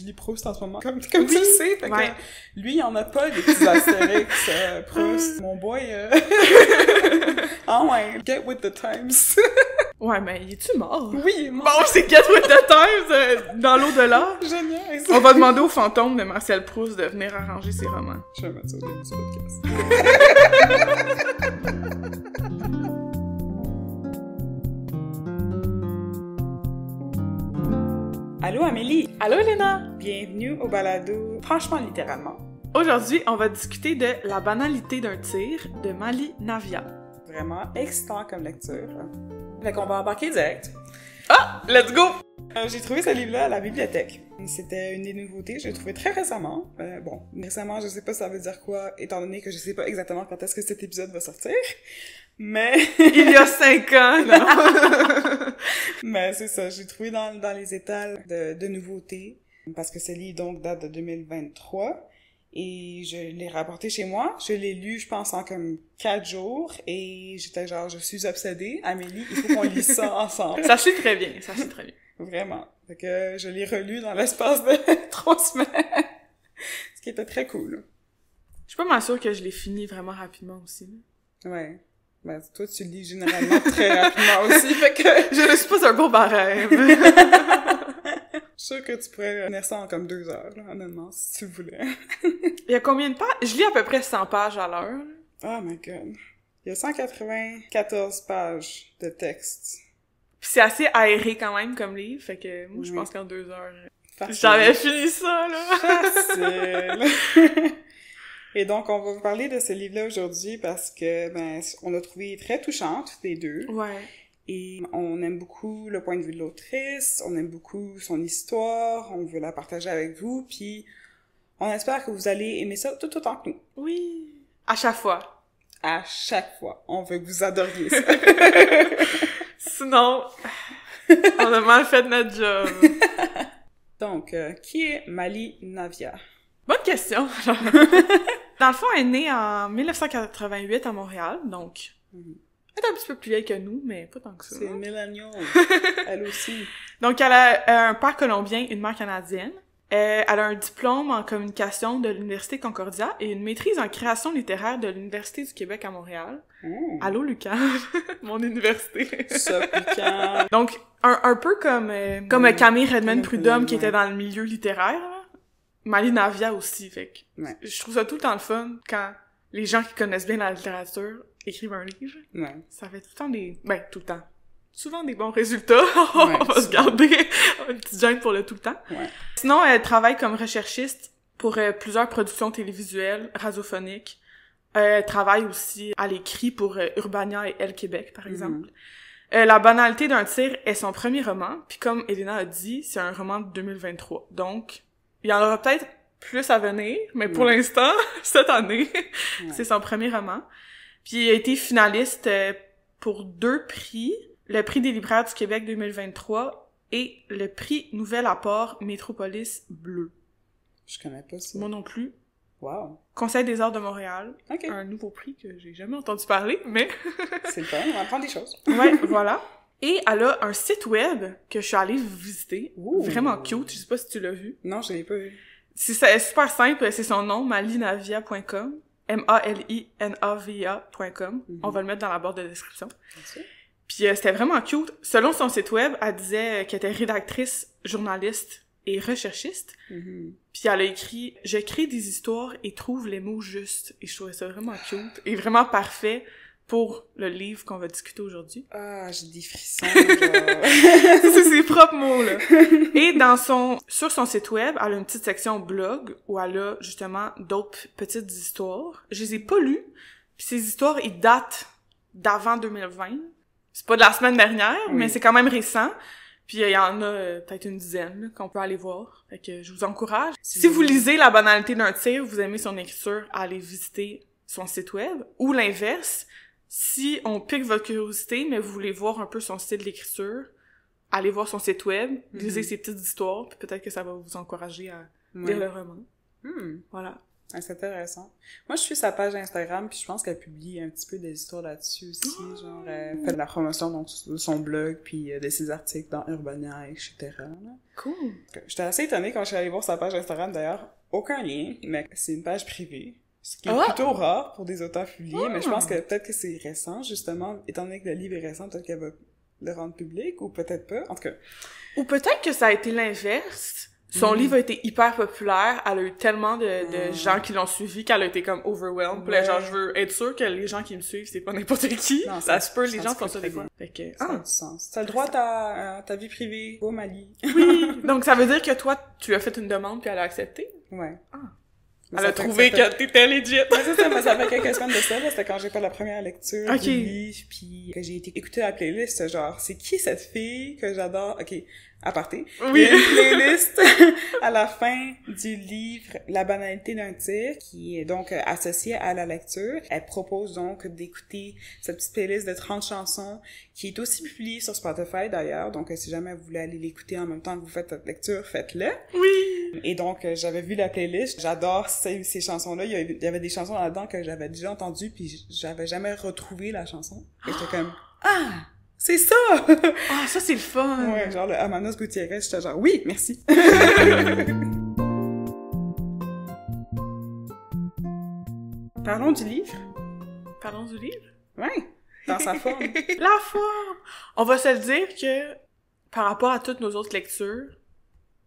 Je lis Proust en ce moment, comme tu le sais. Fait que lui, il en a pas des petits astérix, Proust. Mon boy, ah ouais, get with the times. Ouais, mais il est-tu mort? Oui, il est mort. Bon, c'est Get with the Times dans l'au-delà. Génial. On va demander au fantôme de Marcel Proust de venir arranger ses romans. Je vais mettre ça au début du podcast. Allô Amélie! Allô, Elena! Bienvenue au balado Franchement littéralement. Aujourd'hui, on va discuter de La banalité d'un tir de Mali Navia. Vraiment excitant comme lecture. Fait qu'on va embarquer direct. Ah! Let's go! J'ai trouvé ce livre-là à la bibliothèque. C'était une des nouveautés, je l'ai trouvé très récemment. Bon, récemment, je sais pas si ça veut dire quoi, étant donné que je sais pas exactement quand est-ce que cet épisode va sortir. Mais... Il y a 5 ans, là! Mais c'est ça, j'ai trouvé dans les étals de nouveautés. Parce que ce livre, donc, date de 2023. Et je l'ai rapporté chez moi. Je l'ai lu, je pense, en comme 4 jours. Et j'étais genre, je suis obsédée. Amélie, il faut qu'on lise ça ensemble. Ça suit très bien, ça suit très bien. Vraiment. Fait que je l'ai relu dans l'espace de 3 semaines. Ce qui était très cool. Je suis pas mal sûre que je l'ai fini vraiment rapidement aussi. Ouais. Ben, toi, tu lis généralement très rapidement aussi, fait que... Je ne suis pas un beau barème. Je suis sûre que tu pourrais finir ça en comme 2 heures, là, honnêtement, si tu voulais. Il y a combien de pages? Je lis à peu près 100 pages à l'heure. Oh my god. Il y a 194 pages de texte. Puis c'est assez aéré quand même comme livre, fait que moi je pense qu'en 2 heures, Facile. j'avais fini ça, là! Facile! Et donc, on va vous parler de ce livre-là aujourd'hui parce que, ben, on l'a trouvé très touchant, toutes les deux. Ouais. Et on aime beaucoup le point de vue de l'autrice, on aime beaucoup son histoire, on veut la partager avec vous, puis on espère que vous allez aimer ça tout autant que nous. Oui! À chaque fois. À chaque fois. On veut que vous adoriez ça. Sinon, on a mal fait notre job. Donc, qui est Mali Navia? Bonne question. Dans le fond, elle est née en 1988 à Montréal, donc elle est un petit peu plus vieille que nous, mais pas tant que ça. C'est une millennial. Elle aussi. Donc, elle a un père colombien, une mère canadienne. Elle a un diplôme en communication de l'Université Concordia et une maîtrise en création littéraire de l'Université du Québec à Montréal. Allô, Lucas, mon université. Ça, piquant. Donc, un peu comme Camille Redmond-Prudhomme qui était dans le milieu littéraire, là. Mali Navia aussi, fait que je trouve ça tout le temps le fun quand les gens qui connaissent bien la littérature écrivent un livre. Ouais. Ça fait tout le temps tout le temps. Souvent des bons résultats. On va se garder un petit gêne pour le tout le temps. Ouais. Sinon, elle travaille comme recherchiste pour plusieurs productions télévisuelles, radiophoniques. Elle travaille aussi à l'écrit pour Urbania et Elle Québec, par exemple. La banalité d'un tir est son premier roman, puis comme Elena a dit, c'est un roman de 2023. Donc, il y en aura peut-être plus à venir, mais pour l'instant, cette année, c'est son premier roman. Puis il a été finaliste pour 2 prix, le prix des libraires du Québec 2023 et le prix Nouvel Apport Métropolis Bleu. Je connais pas ça. Moi non plus. Wow. Conseil des arts de Montréal. OK. Un nouveau prix que j'ai jamais entendu parler, mais... C'est le fun, on apprend des choses. Ouais, voilà. Et elle a un site web que je suis allée visiter. Ouh. Vraiment cute, je sais pas si tu l'as vu. Non, je l'ai pas vu. C'est super simple, c'est son nom, malinavia.com. malinavia.com. On va le mettre dans la barre de description. Merci. Puis c'était vraiment cute. Selon son site web, elle disait qu'elle était rédactrice, journaliste et recherchiste. Puis elle a écrit « Je crée des histoires et trouve les mots justes. » Et je trouvais ça vraiment cute et vraiment parfait pour le livre qu'on va discuter aujourd'hui. Ah, j'ai des frissons, genre. C'est ses propres mots, là. Et sur son site web, elle a une petite section blog où elle a justement d'autres petites histoires. Je les ai pas lues. Puis ces histoires, ils datent d'avant 2020. C'est pas de la semaine dernière, mais c'est quand même récent. Puis il y en a peut-être une dizaine là, qu'on peut aller voir. Fait que je vous encourage. Si vous lisez La banalité d'un tir, vous aimez son écriture, allez visiter son site web. Ou l'inverse, si on pique votre curiosité, mais vous voulez voir un peu son style d'écriture, allez voir son site web, lisez ses petites histoires, puis peut-être que ça va vous encourager à lire le roman. Voilà. Ah, c'est intéressant. Moi, je suis sa page Instagram, puis je pense qu'elle publie un petit peu des histoires là-dessus aussi. Genre, elle fait de la promotion donc, de son blog, puis de ses articles dans Urbania, etc. Là. Cool. J'étais assez étonnée quand je suis allée voir sa page Instagram, d'ailleurs. Aucun lien, mais c'est une page privée. Ce qui est plutôt rare pour des auteurs publiés, mais je pense que peut-être que c'est récent, justement. Étant donné que le livre est récent, peut-être qu'elle va le rendre public, ou peut-être pas. En tout cas. Ou peut-être que ça a été l'inverse. Son livre a été hyper populaire, elle a eu tellement de gens qui l'ont suivi qu'elle a été comme overwhelmed. Puis là, genre, je veux être sûre que les gens qui me suivent, c'est pas n'importe qui. Non, ça se peut, les gens font ça des fois. Fait que, ça a du sens. T'as le droit à ta vie privée, au Mali. Oui! Donc, ça veut dire que toi, tu as fait une demande puis elle a accepté? Ouais. Ah. Elle a trouvé que t'étais legit. Ouais, c'est ça, mais ça fait quelques semaines de ça, là. C'était quand j'ai fait la première lecture du livre, puis que j'ai été écouter la playlist, genre, c'est qui cette fille que j'adore? Ok, aparté. Oui. Il y a une playlist à la fin du livre La banalité d'un tir, qui est donc associée à la lecture. Elle propose donc d'écouter cette petite playlist de 30 chansons, qui est aussi publiée sur Spotify d'ailleurs, donc si jamais vous voulez aller l'écouter en même temps que vous faites votre lecture, faites-le. Oui! Et donc, j'avais vu la playlist, j'adore ces chansons-là, il y avait des chansons là-dedans que j'avais déjà entendues, puis j'avais jamais retrouvé la chanson. Et j'étais comme, ah! C'est ça! Ah, ça, c'est le fun! Ouais, genre le Amanos Gutiérrez, j'étais genre, oui, merci! Parlons du livre. Parlons du livre? Ouais, dans sa forme. La forme! On va se le dire que, par rapport à toutes nos autres lectures,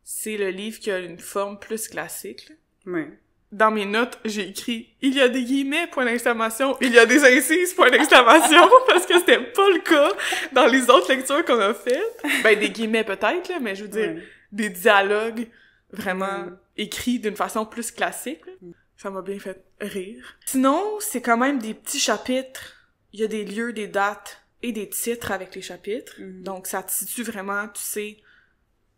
c'est le livre qui a une forme plus classique. Ouais. Dans mes notes, j'ai écrit « Il y a des guillemets, point d'exclamation, il y a des incises, point d'exclamation », parce que c'était pas le cas dans les autres lectures qu'on a faites. Ben, des guillemets peut-être, là, mais je veux dire, des dialogues vraiment écrits d'une façon plus classique. Ça m'a bien fait rire. Sinon, c'est quand même des petits chapitres. Il y a des lieux, des dates et des titres avec les chapitres. Donc, ça te situe vraiment, tu sais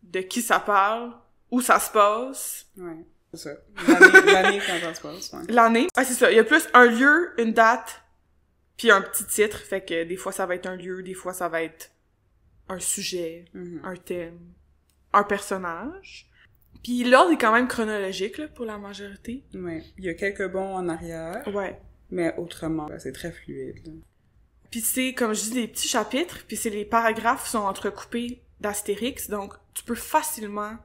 de qui ça parle, où ça se passe. Ouais, c'est ça. L'année quand ça se passe, ouais. L'année. Ah, c'est ça. Il y a plus un lieu, une date, puis un petit titre. Fait que des fois, ça va être un lieu, des fois, ça va être un sujet, un thème, un personnage. Puis l'ordre est quand même chronologique, là, pour la majorité. Ouais. Il y a quelques bonds en arrière. Ouais. Mais autrement, c'est très fluide, là. Puis c'est, comme je dis, des petits chapitres, puis c'est les paragraphes sont entrecoupés d'astérix, donc tu peux facilement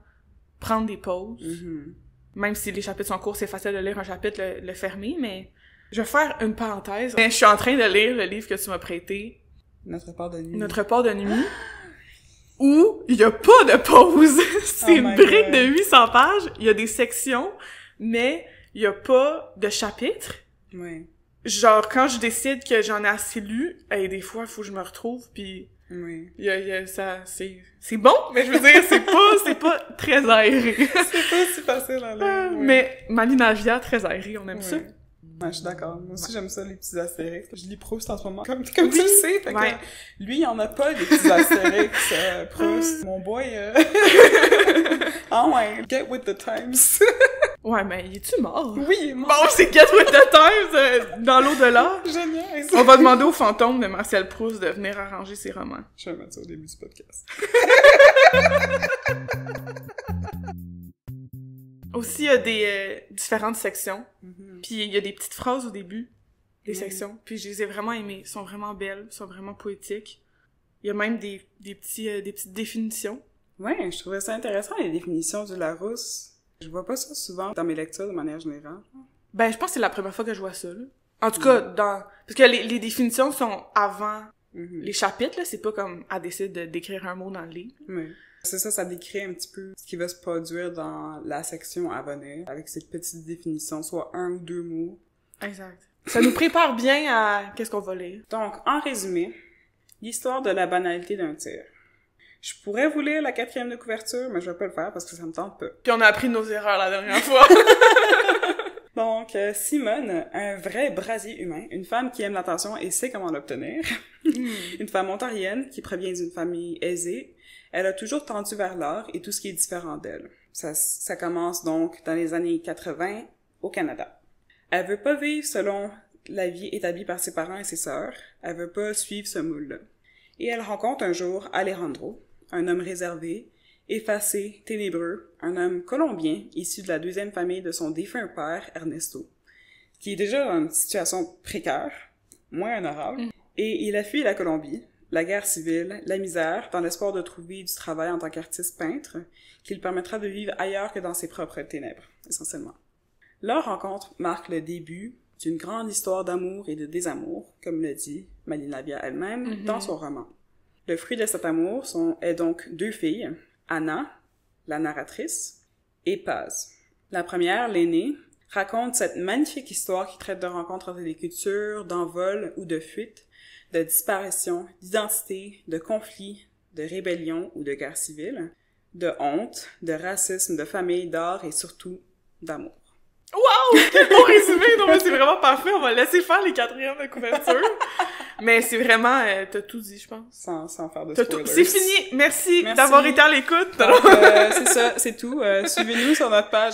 prendre des pauses. Même si les chapitres sont courts, c'est facile de lire un chapitre, le fermer, mais je vais faire une parenthèse. Je suis en train de lire le livre que tu m'as prêté. Notre part de nuit. Notre part de nuit. Où il y a pas de pause. C'est une brique de 800 pages. Il y a des sections, mais il y a pas de chapitre. Ouais. Genre, quand je décide que j'en ai assez lu, et des fois, il faut que je me retrouve, puis oui. Ça, c'est bon, mais je veux dire, c'est pas très aéré. C'est pas si facile à lire. Mais Malinavia, très aéré, on aime ça. Ouais, je suis d'accord. Moi aussi, j'aime ça, les petits astérix. Je lis Proust en ce moment, comme tu le sais. Fait que, lui, il en a pas, les petits astérix, Proust. Mon boy, ah ouais, get with the times. Ouais, mais il est-tu mort? Oui, il est mort. Bon, c'est Get with the Times dans l'au-delà. Génial. On va demander au fantôme de Marcel Proust de venir arranger ses romans. Je vais mettre ça au début du podcast. Aussi, il y a des différentes sections. Puis il y a des petites phrases au début des sections. Puis je les ai vraiment aimées. Elles sont vraiment belles, elles sont vraiment poétiques. Il y a même des petites définitions. Ouais, je trouvais ça intéressant, les définitions du Larousse. Je vois pas ça souvent dans mes lectures de manière générale. Ben, je pense que c'est la première fois que je vois ça, là. En tout cas, parce que les définitions sont avant les chapitres, là. C'est pas comme elle décide d'écrire un mot dans le livre. Oui. C'est ça, ça décrit un petit peu ce qui va se produire dans la section à venir, avec ces petites définitions, soit 1 ou 2 mots. Exact. Ça nous prépare bien à qu'est-ce qu'on va lire. Donc, en résumé, l'histoire de la banalité d'un tir. Je pourrais vous lire la 4e de couverture, mais je vais pas le faire parce que ça me tente pas. Puis on a appris nos erreurs la dernière fois. Donc, Simone, un vrai brasier humain, une femme qui aime l'attention et sait comment l'obtenir. Une femme ontarienne qui provient d'une famille aisée. Elle a toujours tendu vers l'art et tout ce qui est différent d'elle. Ça commence donc dans les années 80 au Canada. Elle veut pas vivre selon la vie établie par ses parents et ses sœurs. Elle veut pas suivre ce moule-là. Et elle rencontre un jour Alejandro, un homme réservé effacé, ténébreux, un homme colombien issu de la deuxième famille de son défunt père, Ernesto, qui est déjà dans une situation précaire, moins honorable, et il a fui la Colombie, la guerre civile, la misère, dans l'espoir de trouver du travail en tant qu'artiste peintre, qui le permettra de vivre ailleurs que dans ses propres ténèbres, essentiellement. Leur rencontre marque le début d'une grande histoire d'amour et de désamour, comme le dit Malina Navia elle-même dans son roman. Le fruit de cet amour est donc deux filles, Anna, la narratrice, et Paz. La première, l'aînée, raconte cette magnifique histoire qui traite de rencontres entre les cultures, d'envol ou de fuite, de disparition, d'identité, de conflits, de rébellion ou de guerre civile, de honte, de racisme, de famille, d'art et surtout d'amour. Wow! Quel bon résumé! Non, mais c'est vraiment parfait. On va laisser faire les quatrièmes de couverture. Mais c'est vraiment... t'as tout dit, je pense. Sans faire de spoilers. C'est fini! Merci d'avoir été à l'écoute. Donc, c'est ça, c'est tout. Suivez-nous sur notre page.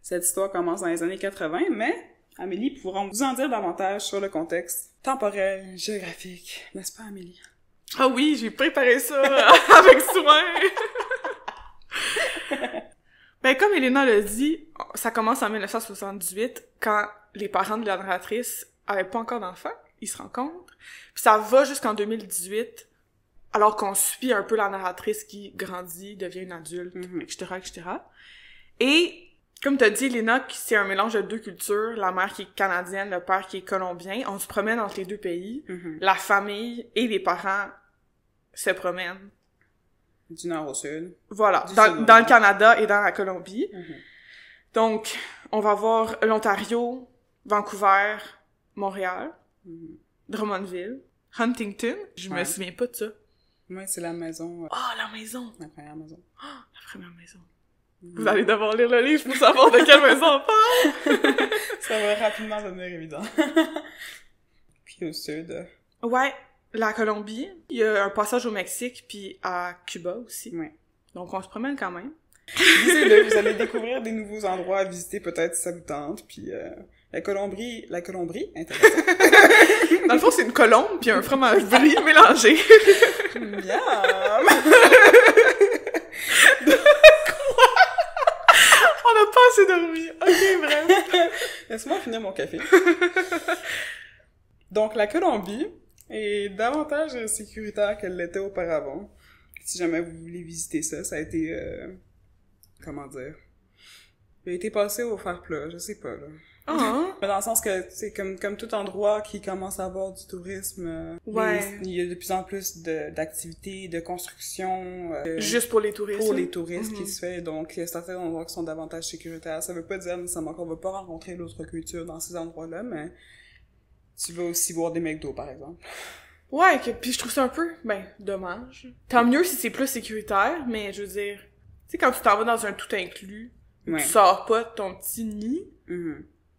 Cette histoire commence dans les années 80, mais Amélie pourra vous en dire davantage sur le contexte temporel, géographique. N'est-ce pas, Amélie? Ah oui, j'ai préparé ça avec soin! Ben, comme Elena l'a dit, ça commence en 1978, quand les parents de la narratrice avaient pas encore d'enfants, ils se rencontrent. Puis ça va jusqu'en 2018, alors qu'on suit un peu la narratrice qui grandit, devient une adulte, etc., etc. Et, comme t'as dit, Elena, c'est un mélange de deux cultures, la mère qui est canadienne, le père qui est colombien, on se promène entre les deux pays, la famille et les parents se promènent. Du nord au sud. Voilà, dans le Canada et dans la Colombie. Donc, on va voir l'Ontario, Vancouver, Montréal, Drummondville, Huntington. Je me souviens pas de ça. Oui, c'est la maison. La maison! La première maison. La première maison. Vous allez devoir lire le livre pour savoir de quelle maison on parle! Ça va rapidement devenir évident. Puis au sud. Ouais. La Colombie, il y a un passage au Mexique, puis à Cuba aussi. Oui. Donc, on se promène quand même. Lisez-le, vous allez découvrir des nouveaux endroits à visiter, peut-être si ça vous tente, puis la Colombie, intéressant. Dans le fond, c'est une colombe, puis un fromage brie mélangé. Miam! Quoi? On n'a pas assez dormi. Ok, bref. Laisse-moi finir mon café. Donc, la Colombie est davantage sécuritaire qu'elle l'était auparavant. Si jamais vous voulez visiter ça, ça a été... comment dire? Il a été passé au fer plat, je sais pas, là. Mais dans le sens que c'est comme tout endroit qui commence à avoir du tourisme, il y a de plus en plus d'activités, de construction... juste pour les touristes. Pour les touristes qui se fait, donc il y a certains endroits qui sont davantage sécuritaires. Ça veut pas dire nécessairement qu'on va pas rencontrer d'autres cultures dans ces endroits-là, mais tu vas aussi voir des McDo, par exemple. Ouais, puis je trouve ça un peu, dommage. Tant mieux si c'est plus sécuritaire, mais je veux dire, tu sais, quand tu t'en vas dans un tout inclus, tu sors pas de ton petit nid,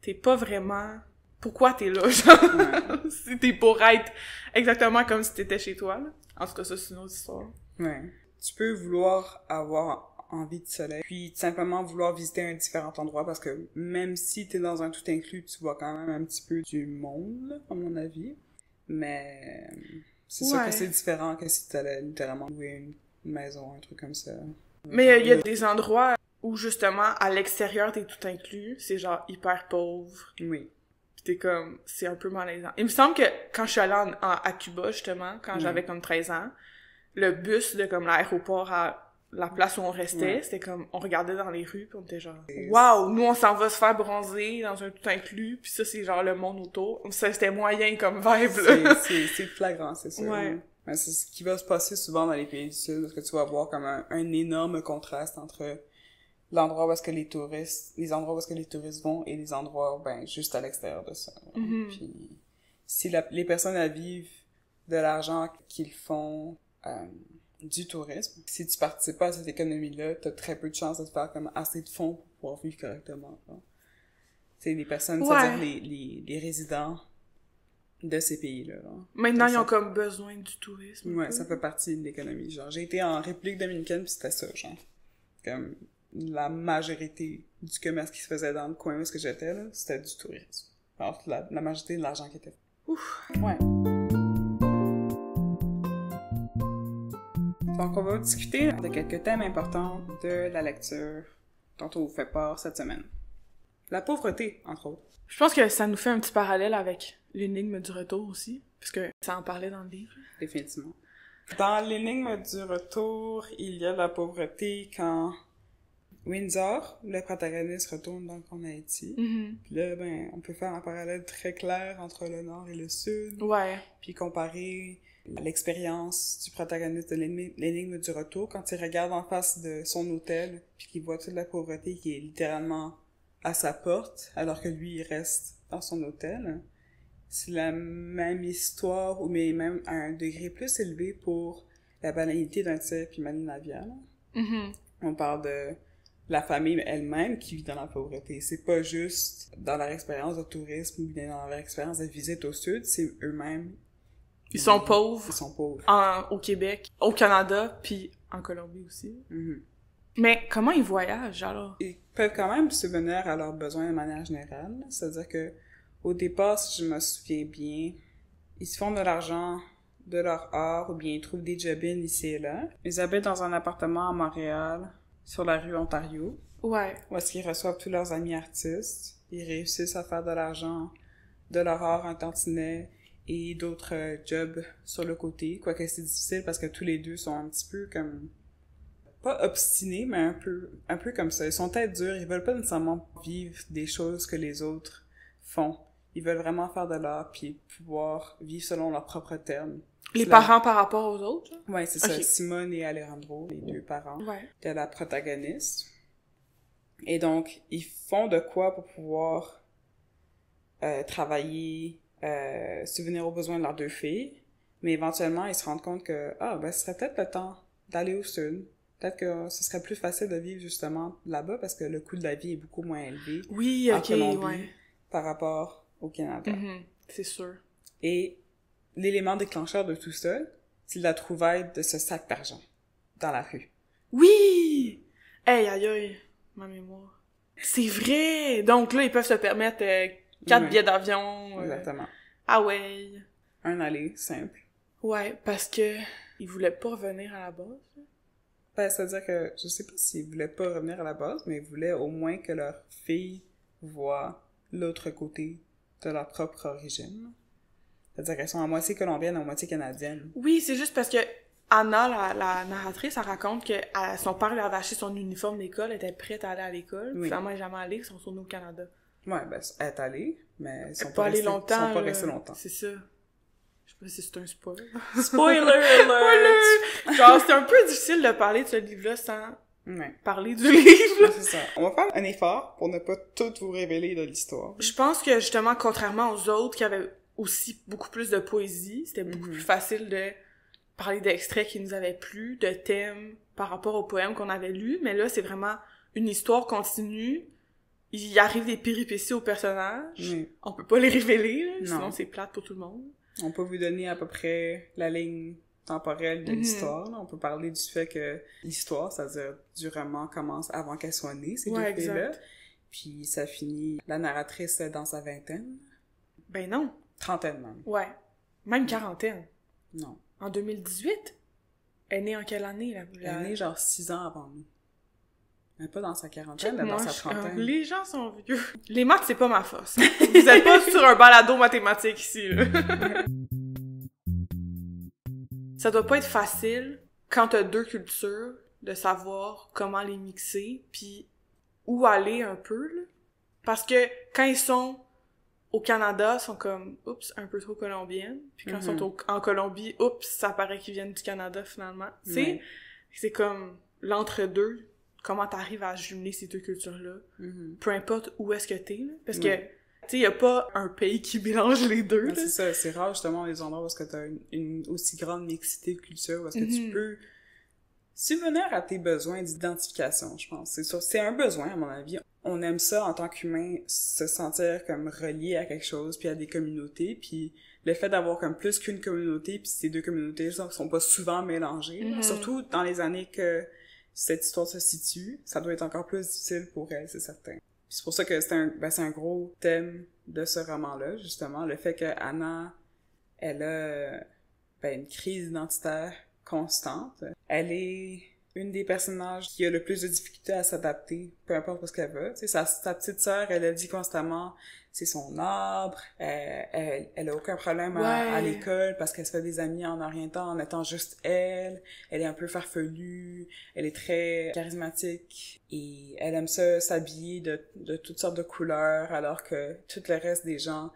t'es pas vraiment... Pourquoi t'es là, genre? Si t'es pour être exactement comme si t'étais chez toi, là. En tout cas, ça, c'est une autre histoire. Ouais. Tu peux vouloir avoir envie de soleil, puis simplement vouloir visiter un différent endroit, parce que même si t'es dans un tout inclus, tu vois quand même un petit peu du monde, là, à mon avis. Mais c'est sûr que c'est différent que si t'allais littéralement louer une maison, un truc comme ça. Mais il y a des endroits où, justement, à l'extérieur, t'es tout inclus, c'est genre hyper pauvre. Oui. Pis t'es comme... C'est un peu malaisant. Il me semble que quand je suis allée à Cuba, justement, quand j'avais comme 13 ans, le bus de comme l'aéroport à la place où on restait, c'était comme... On regardait dans les rues, pis on était genre... Waouh! Nous, on s'en va se faire bronzer dans un tout inclus, pis ça, c'est genre le monde autour. Ça, c'était moyen comme vibe, là. C'est flagrant, c'est sûr. Ouais. Mais c'est ce qui va se passer souvent dans les pays du Sud, parce que tu vas voir comme un énorme contraste entre l'endroit où est-ce que les endroits où est-ce que les touristes vont et les endroits, juste à l'extérieur de ça. Puis, si les personnes à vivre de l'argent qu'ils font, du tourisme, si tu participes pas à cette économie-là, t'as très peu de chances de te faire comme assez de fonds pour pouvoir vivre correctement. C'est les personnes, c'est-à-dire les résidents de ces pays-là. Maintenant, ils ont comme besoin du tourisme. Ouais, ça fait partie de l'économie. Genre, j'ai été en République dominicaine, puis c'était ça, genre. Comme la majorité du commerce qui se faisait dans le coin où est-ce que j'étais, là, c'était du tourisme. Alors, la majorité de l'argent qui était fait. Ouf! Ouais. Donc, on va discuter de quelques thèmes importants de la lecture dont on vous fait part cette semaine. La pauvreté, entre autres. Je pense que ça nous fait un petit parallèle avec l'énigme du retour aussi, parce que ça en parlait dans le livre. Définitivement. Dans l'énigme du retour, il y a la pauvreté quand Windsor, le protagoniste, retourne donc en Haïti. Puis là, ben, on peut faire un parallèle très clair entre le nord et le sud. Ouais. Puis comparer l'expérience du protagoniste de l'énigme du retour quand il regarde en face de son hôtel puis qu'il voit toute la pauvreté qui est littéralement à sa porte alors que lui il reste dans son hôtel. C'est la même histoire ou mais même à un degré plus élevé pour la banalité d'un tir puis Mani Navia. On parle de la famille elle-même qui vit dans la pauvreté. C'est pas juste dans leur expérience de tourisme ou bien dans leur expérience de visite au sud, c'est eux-mêmes. Ils sont pauvres. Ils sont pauvres. Au Québec, au Canada, puis en Colombie aussi. Mais comment ils voyagent, alors? Ils peuvent quand même subvenir à leurs besoins de manière générale. C'est-à-dire que, au départ, si je me souviens bien, ils se font de l'argent de leur art ou bien ils trouvent des job-ins ici et là. Ils habitent dans un appartement à Montréal, sur la rue Ontario. Ouais. Où est-ce qu'ils reçoivent tous leurs amis artistes. Ils réussissent à faire de l'argent de leur art un tantinet et d'autres jobs sur le côté. Quoique c'est difficile parce que tous les deux sont un petit peu comme... pas obstinés, mais un peu comme ça. Ils sont tête durs, ils veulent pas nécessairement vivre des choses que les autres font. Ils veulent vraiment faire de l'art puis pouvoir vivre selon leurs propres termes. Les parents par rapport aux autres? Ouais, c'est ça. Simone et Alejandro, les deux parents de la protagoniste. Et donc, ils font de quoi pour pouvoir travailler, subvenir aux besoins de leurs deux filles. Mais éventuellement, ils se rendent compte que, ce serait peut-être le temps d'aller au sud. Peut-être que ce serait plus facile de vivre justement là-bas parce que le coût de la vie est beaucoup moins élevé en Colombie par rapport au Canada. C'est sûr. Et l'élément déclencheur de tout ça, c'est la trouvaille de ce sac d'argent dans la rue. Oui! Hey, aïe aïe, ma mémoire. C'est vrai! Donc là, ils peuvent se permettre 4 billets d'avion. Exactement. Ah ouais. Un aller, simple. Ouais, parce que ils voulaient pas revenir à la base. Ben, c'est-à-dire que, je sais pas s'ils voulaient pas revenir à la base, mais ils voulaient au moins que leur fille voie l'autre côté de leur propre origine. C'est-à-dire qu'elles sont à moitié colombiennes, à moitié canadiennes. Oui, c'est juste parce que Anna, la narratrice, elle raconte que son père lui avait acheté son uniforme d'école, elle était prête à aller à l'école. Finalement, elle n'est jamais allée, ils sont retournés au Canada. Ouais, ben, elle est allée, mais ils sont pas restés longtemps. Ils sont pas restés longtemps. C'est ça. Je sais pas si c'est un spoil. Spoiler alert! Genre, c'est un peu difficile de parler de ce livre-là sans parler du livre. C'est ça. On va faire un effort pour ne pas tout vous révéler de l'histoire. Je pense que, justement, contrairement aux autres qui avaient aussi beaucoup plus de poésie, c'était beaucoup plus facile de parler d'extraits qui nous avaient plu, de thèmes par rapport aux poèmes qu'on avait lus, mais là, c'est vraiment une histoire continue. Il arrive des péripéties aux personnages. On peut pas les révéler, là, sinon c'est plate pour tout le monde. On peut vous donner à peu près la ligne temporelle de l'histoire. Là. On peut parler du fait que l'histoire, c'est-à-dire du roman, commence avant qu'elle soit née, ces deux filles-là. Puis ça finit, la narratrice est dans sa vingtaine. Ben non. Trentaine même. Ouais. Même quarantaine. Non. En 2018? Elle est née en quelle année, là? Elle est née genre 6 ans avant nous. Elle n'est pas dans sa quarantaine, elle est dans sa trentaine. Les gens sont vieux. Les maths, c'est pas ma force. Vous êtes pas sur un balado mathématique ici, là. Ça doit pas être facile, quand t'as deux cultures, de savoir comment les mixer, puis où aller un peu, là. Parce que quand ils sont au Canada, ils sont comme, oups, un peu trop colombiennes. Puis quand ils sont en Colombie, oups, ça paraît qu'ils viennent du Canada, finalement. Tu sais, c'est comme l'entre-deux. Comment t'arrives à jumeler ces deux cultures-là, peu importe où est-ce que t'es, là. Parce que, tu sais, y a pas un pays qui mélange les deux, là. C'est ça, c'est rare, justement, les endroits où est-ce que t'as une aussi grande mixité de culture, où est-ce que tu peux subvenir à tes besoins d'identification, je pense. C'est un besoin, à mon avis. On aime ça, en tant qu'humain, se sentir comme relié à quelque chose, puis à des communautés, puis le fait d'avoir comme plus qu'une communauté, puis ces deux communautés sont pas souvent mélangées, surtout dans les années que cette histoire se situe, ça doit être encore plus difficile pour elle, c'est certain. C'est pour ça que c'est un gros thème de ce roman-là, justement, le fait que Anna, elle a une crise identitaire constante. Elle est une des personnages qui a le plus de difficultés à s'adapter, peu importe où ce qu'elle va. Tu sais, sa petite sœur, elle a dit constamment, c'est son arbre, elle a aucun problème à l'école parce qu'elle se fait des amis en rien temps en étant juste elle. Elle est un peu farfelue, elle est très charismatique et elle aime ça s'habiller de toutes sortes de couleurs alors que tout le reste des gens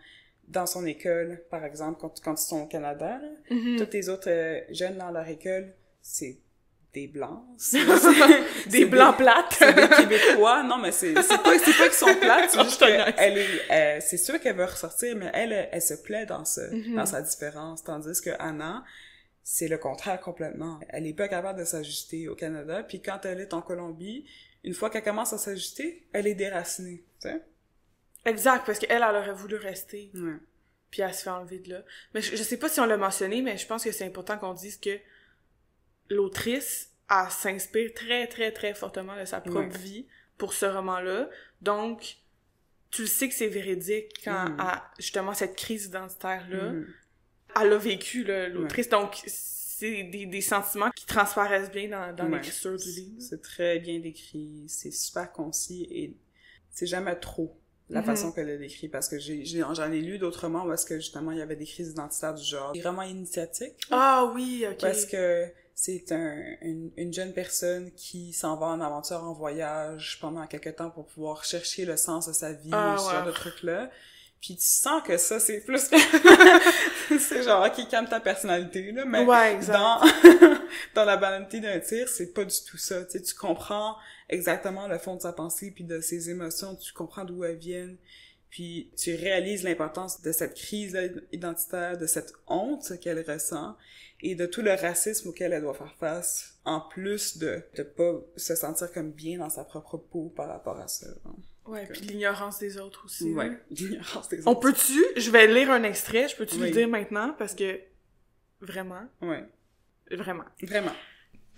dans son école, par exemple, quand ils sont au Canada, là, tous les autres jeunes dans leur école, c'est des blancs. Des blancs plates. C'est des Québécois. Non, mais c'est pas qu'ils sont plates, c'est juste qu'elle c'est sûr qu'elle veut ressortir, mais elle se plaît dans sa différence. Tandis que Anna, c'est le contraire complètement. Elle est pas capable de s'ajuster au Canada, puis quand elle est en Colombie, une fois qu'elle commence à s'ajuster, elle est déracinée, tu sais. Exact, parce qu'elle, elle aurait voulu rester. Ouais. Puis elle se fait enlever de là. Mais je sais pas si on l'a mentionné, mais je pense que c'est important qu'on dise que l'autrice, elle s'inspire très, très, très fortement de sa propre vie pour ce roman-là. Donc, tu le sais que c'est véridique quand justement cette crise identitaire-là, elle a vécu, là, l'autrice. Donc, c'est des sentiments qui transparaissent bien dans l'écriture du livre. C'est très bien décrit, c'est super concis et c'est jamais trop la façon qu'elle a décrit, parce que j'en ai lu d'autres romans où est-ce que justement il y avait des crises identitaires du genre. Des romans initiatiques. Ah oui, ok. Parce que c'est une jeune personne qui s'en va en aventure, en voyage pendant quelque temps pour pouvoir chercher le sens de sa vie, ce genre de trucs-là. Puis tu sens que ça, c'est plus c'est genre qui calme ta personnalité, là, mais dans la banalité d'un tir, c'est pas du tout ça. Tu sais, tu comprends exactement le fond de sa pensée puis de ses émotions, tu comprends d'où elles viennent, puis tu réalises l'importance de cette crise identitaire, de cette honte qu'elle ressent et de tout le racisme auquel elle doit faire face, en plus de pas se sentir comme bien dans sa propre peau par rapport à ça. Ouais, puis l'ignorance des autres aussi. Ouais, l'ignorance des autres. On peut-tu, je vais lire un extrait, je peux-tu le dire maintenant, parce que, vraiment. Ouais. Vraiment. Vraiment.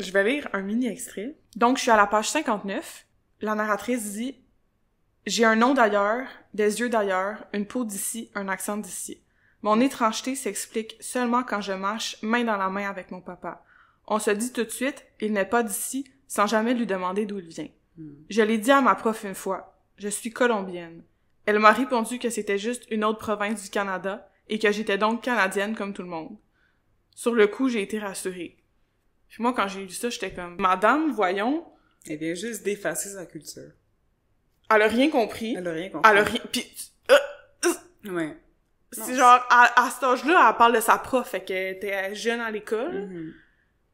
Je vais lire un mini-extrait. Donc, je suis à la page 59. La narratrice dit « J'ai un nom d'ailleurs, des yeux d'ailleurs, une peau d'ici, un accent d'ici. Mon étrangeté s'explique seulement quand je marche main dans la main avec mon papa. On se dit tout de suite, il n'est pas d'ici, sans jamais lui demander d'où il vient. Je l'ai dit à ma prof une fois. Je suis colombienne. Elle m'a répondu que c'était juste une autre province du Canada et que j'étais donc canadienne comme tout le monde. Sur le coup, j'ai été rassurée. Puis moi, quand j'ai lu ça, j'étais comme, madame, voyons. Elle vient juste d'effacer sa culture. Elle a rien compris. Elle a rien compris. Elle a rien, puis ouais. C'est genre, à cet âge-là, elle parle de sa prof, fait qu'elle était jeune à l'école.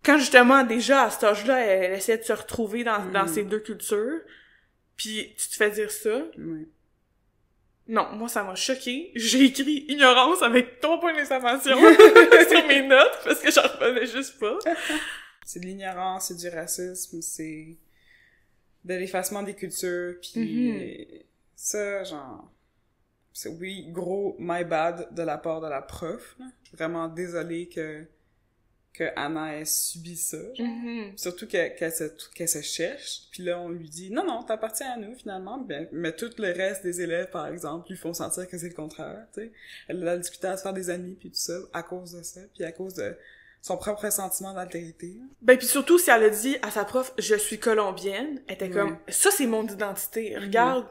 Quand justement, déjà, à cet âge-là, elle essayait de se retrouver dans ces deux cultures. Puis tu te fais dire ça. Ouais. Non, moi, ça m'a choquée. J'ai écrit « ignorance » avec 3 points d'exclamation sur mes notes, parce que j'en revenais juste pas. C'est de l'ignorance, c'est du racisme, c'est de l'effacement des cultures, puis ça, genre... C'est, oui, gros my bad de la part de la prof, là. Je suis vraiment désolée que Anna ait subi ça. Surtout qu'elle se cherche. Puis là, on lui dit, non, t'appartiens à nous, finalement. Bien, mais tout le reste des élèves, par exemple, lui font sentir que c'est le contraire, tu sais. Elle a discuté à se faire des amis, puis tout ça, à cause de ça, puis à cause de son propre sentiment d'altérité. Ben, puis surtout, si elle a dit à sa prof, je suis colombienne, elle était comme, ça, c'est mon identité. Regarde,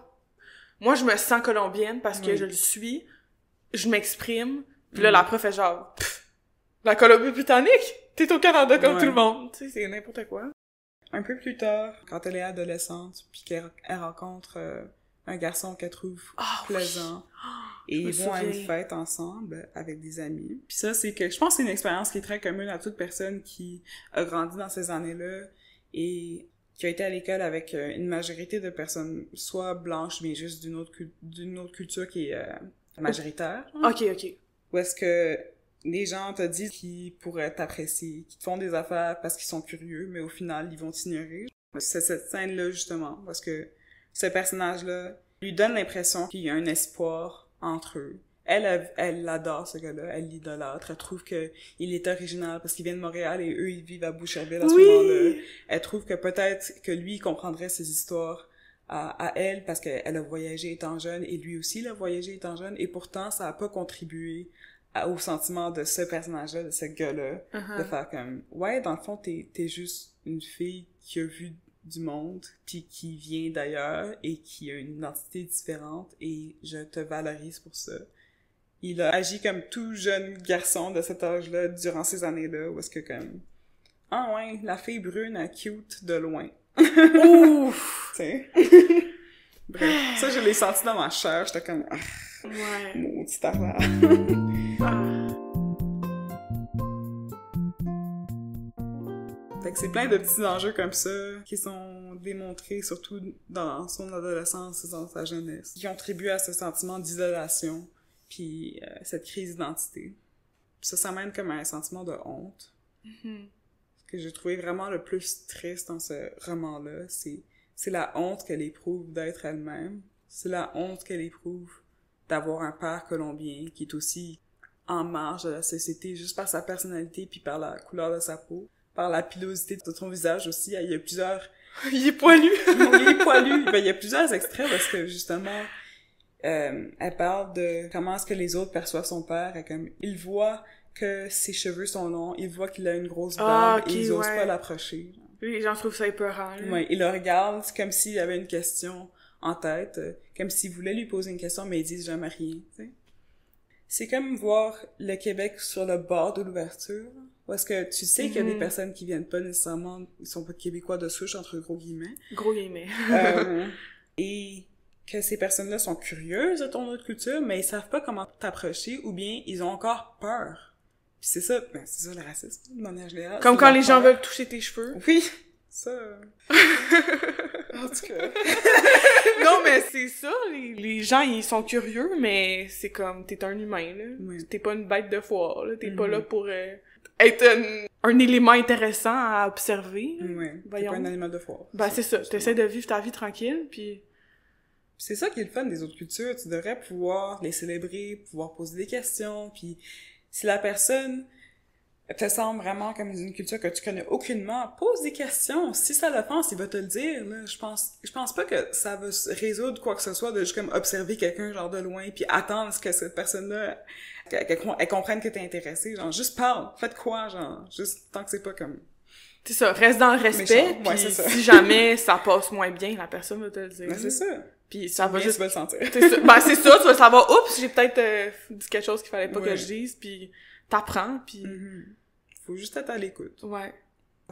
moi, je me sens colombienne parce que je le suis, je m'exprime, puis là, la prof est genre, la Colombie-Britannique, t'es au Canada comme tout le monde. Tu sais, c'est n'importe quoi. Un peu plus tard, quand elle est adolescente, puis qu'elle rencontre un garçon qu'elle trouve plaisant, et ils vont à une fête ensemble avec des amis. Puis ça, je pense que c'est une expérience qui est très commune à toute personne qui a grandi dans ces années-là et qui a été à l'école avec une majorité de personnes, soit blanches, mais juste d'une autre culture qui est majoritaire. Ok. Où est-ce que les gens te disent qu'ils pourraient t'apprécier, qu'ils te font des affaires parce qu'ils sont curieux, mais au final, ils vont t'ignorer. C'est cette scène-là, justement, parce que ce personnage-là lui donne l'impression qu'il y a un espoir entre eux. Elle adore ce gars-là, elle l'idolâtre, elle trouve que il est original parce qu'il vient de Montréal et eux, ils vivent à Boucherville à ce moment-là. Elle trouve que peut-être que lui, il comprendrait ses histoires à elle parce qu'elle a voyagé étant jeune et lui aussi, il a voyagé étant jeune et pourtant, ça a pas contribué au sentiment de ce personnage-là, de ce gars-là, de faire comme, ouais, dans le fond, t'es juste une fille qui a vu du monde, puis qui vient d'ailleurs, et qui a une identité différente, et je te valorise pour ça. Il a agi comme tout jeune garçon de cet âge-là, durant ces années-là, où est-ce que comme, ah ouais, la fille brune, elle cute de loin. Ouf! Tu sais? Bref, ça, je l'ai senti dans ma chair, j'étais comme, ah, Ouais. maudit arnaque. Ah. Fait que c'est plein de petits enjeux comme ça qui sont démontrés surtout dans son adolescence et dans sa jeunesse, qui contribuent à ce sentiment d'isolation puis cette crise d'identité. Puis ça mène comme à un sentiment de honte. Ce que j'ai trouvé vraiment le plus triste dans ce roman-là, c'est la honte qu'elle éprouve d'être elle-même. C'est la honte qu'elle éprouve d'avoir un père colombien qui est aussi en marge de la société juste par sa personnalité puis par la couleur de sa peau, par la pilosité de son visage aussi. Il y a plusieurs... Il est poilu! Il est poilu! Ben, il y a plusieurs extraits parce que, justement, elle parle de comment est-ce que les autres perçoivent son père. Et comme, il voit que ses cheveux sont longs, il voit qu'il a une grosse barbe et ils osent pas l'approcher. Les gens trouvent ça épeurant. Ouais, il le regarde comme s'il avait une question en tête, comme s'il voulait lui poser une question, mais ils disent jamais rien, tu sais. C'est comme voir le Québec sur le bord de l'ouverture, parce que tu sais qu'il y a des personnes qui viennent pas nécessairement, ils sont pas québécois de souche, entre gros guillemets. Gros guillemets. Et que ces personnes-là sont curieuses de ton autre culture, mais ils savent pas comment t'approcher, ou bien ils ont encore peur. Puis c'est ça le racisme, de manière générale. Comme quand les gens veulent toucher tes cheveux. Oui, ça... En tout cas... Non, mais c'est ça, les gens, ils sont curieux, mais c'est comme, t'es un humain, là. Oui. T'es pas une bête de foire, là. T'es pas là pour être un élément intéressant à observer. Oui, t'es pas un animal de foire. Ben, c'est ça. T'essaies de vivre ta vie tranquille, puis... C'est ça qui est le fun des autres cultures. Tu devrais pouvoir les célébrer, pouvoir poser des questions, puis si la personne te semble vraiment comme une culture que tu connais aucunement, pose des questions. Si ça l'offense, il va te le dire, là. Je pense pas que ça va résoudre quoi que ce soit de juste comme observer quelqu'un genre de loin puis attendre ce que cette personne-là qu'elle comprenne que t'es intéressé. Genre, juste parle. Faites quoi, genre. Juste tant que c'est pas comme... C'est ça. Reste dans le respect, ouais, puis c'est ça. si jamais ça passe moins bien, la personne va te le dire. Ben, c'est ça. Puis ça va Bien, juste... tu vas le sentir. C'est ça. Ben, c'est ça, tu vas savoir, oups, j'ai peut-être dit quelque chose qu'il fallait pas Ouais. que je dise, puis t'apprends, puis... Faut juste être à l'écoute. Ouais.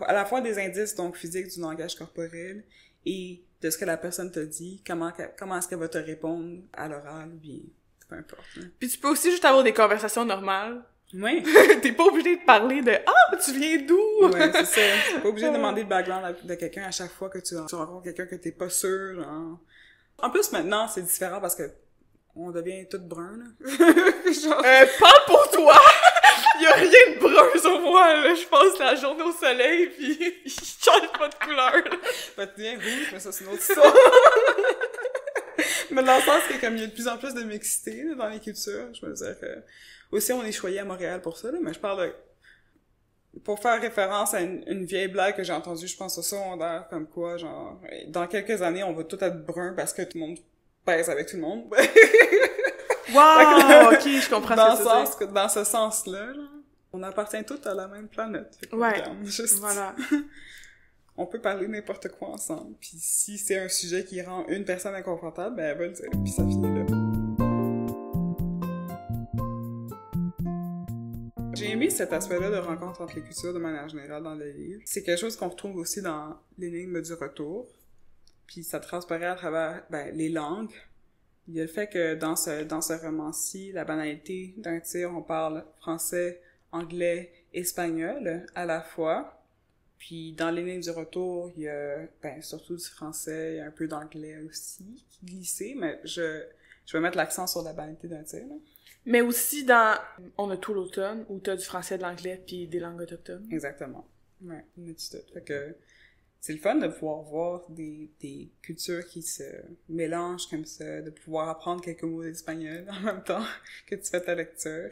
À la fois des indices, donc physiques, du langage corporel, et de ce que la personne te dit, comment est-ce qu'elle va te répondre à l'oral, ou bien, peu importe. Hein. Puis tu peux aussi juste avoir des conversations normales. Oui. T'es pas obligé de parler de « Ah, tu viens d'où? » Ouais, c'est ça. T'es pas obligé de demander le background de quelqu'un à chaque fois que tu rencontres quelqu'un que t'es pas sûr, genre. En plus, maintenant, c'est différent parce que on devient tout brun, là. Genre... Parle pour toi! Y a rien de brun sur moi, là. Je passe la journée au soleil, pis il change pas de couleur, là. Ben, tu viens rouge, mais ça, c'est une autre histoire. Mais dans le sens que, comme il y a de plus en plus de mixité, là, dans les cultures, je veux dire que... Aussi, on est choyé à Montréal pour ça, là, mais je parle de... Pour faire référence à une vieille blague que j'ai entendue, je pense, au secondaire, comme quoi, genre, dans quelques années, on va tout être brun parce que tout le monde pèse avec tout le monde. Wow! Ok, je comprends dans ce que tu veux dire. dans ce sens-là, genre, on appartient tous à la même planète. Fait que, Ouais. regarde, juste, Voilà. on peut parler n'importe quoi ensemble. Puis si c'est un sujet qui rend une personne inconfortable, ben elle va le dire. Puis ça finit là. J'ai aimé cet aspect-là de rencontre entre les cultures de manière générale dans le livre. C'est quelque chose qu'on retrouve aussi dans l'énigme du retour. Puis ça transparaît à travers les langues. Il y a le fait que dans ce roman-ci, la banalité d'un tir, on parle français, anglais, espagnol à la fois. Puis dans l'énigme du retour, il y a surtout du français, il y a un peu d'anglais aussi qui glissait, mais je vais mettre l'accent sur la banalité d'un tir, là. Mais aussi dans On a tout l'automne, où t'as du français, de l'anglais, puis des langues autochtones. Exactement. Ouais, on a tout. Fait que c'est le fun de pouvoir voir des cultures qui se mélangent comme ça, de pouvoir apprendre quelques mots d'espagnol en même temps que tu fais ta lecture.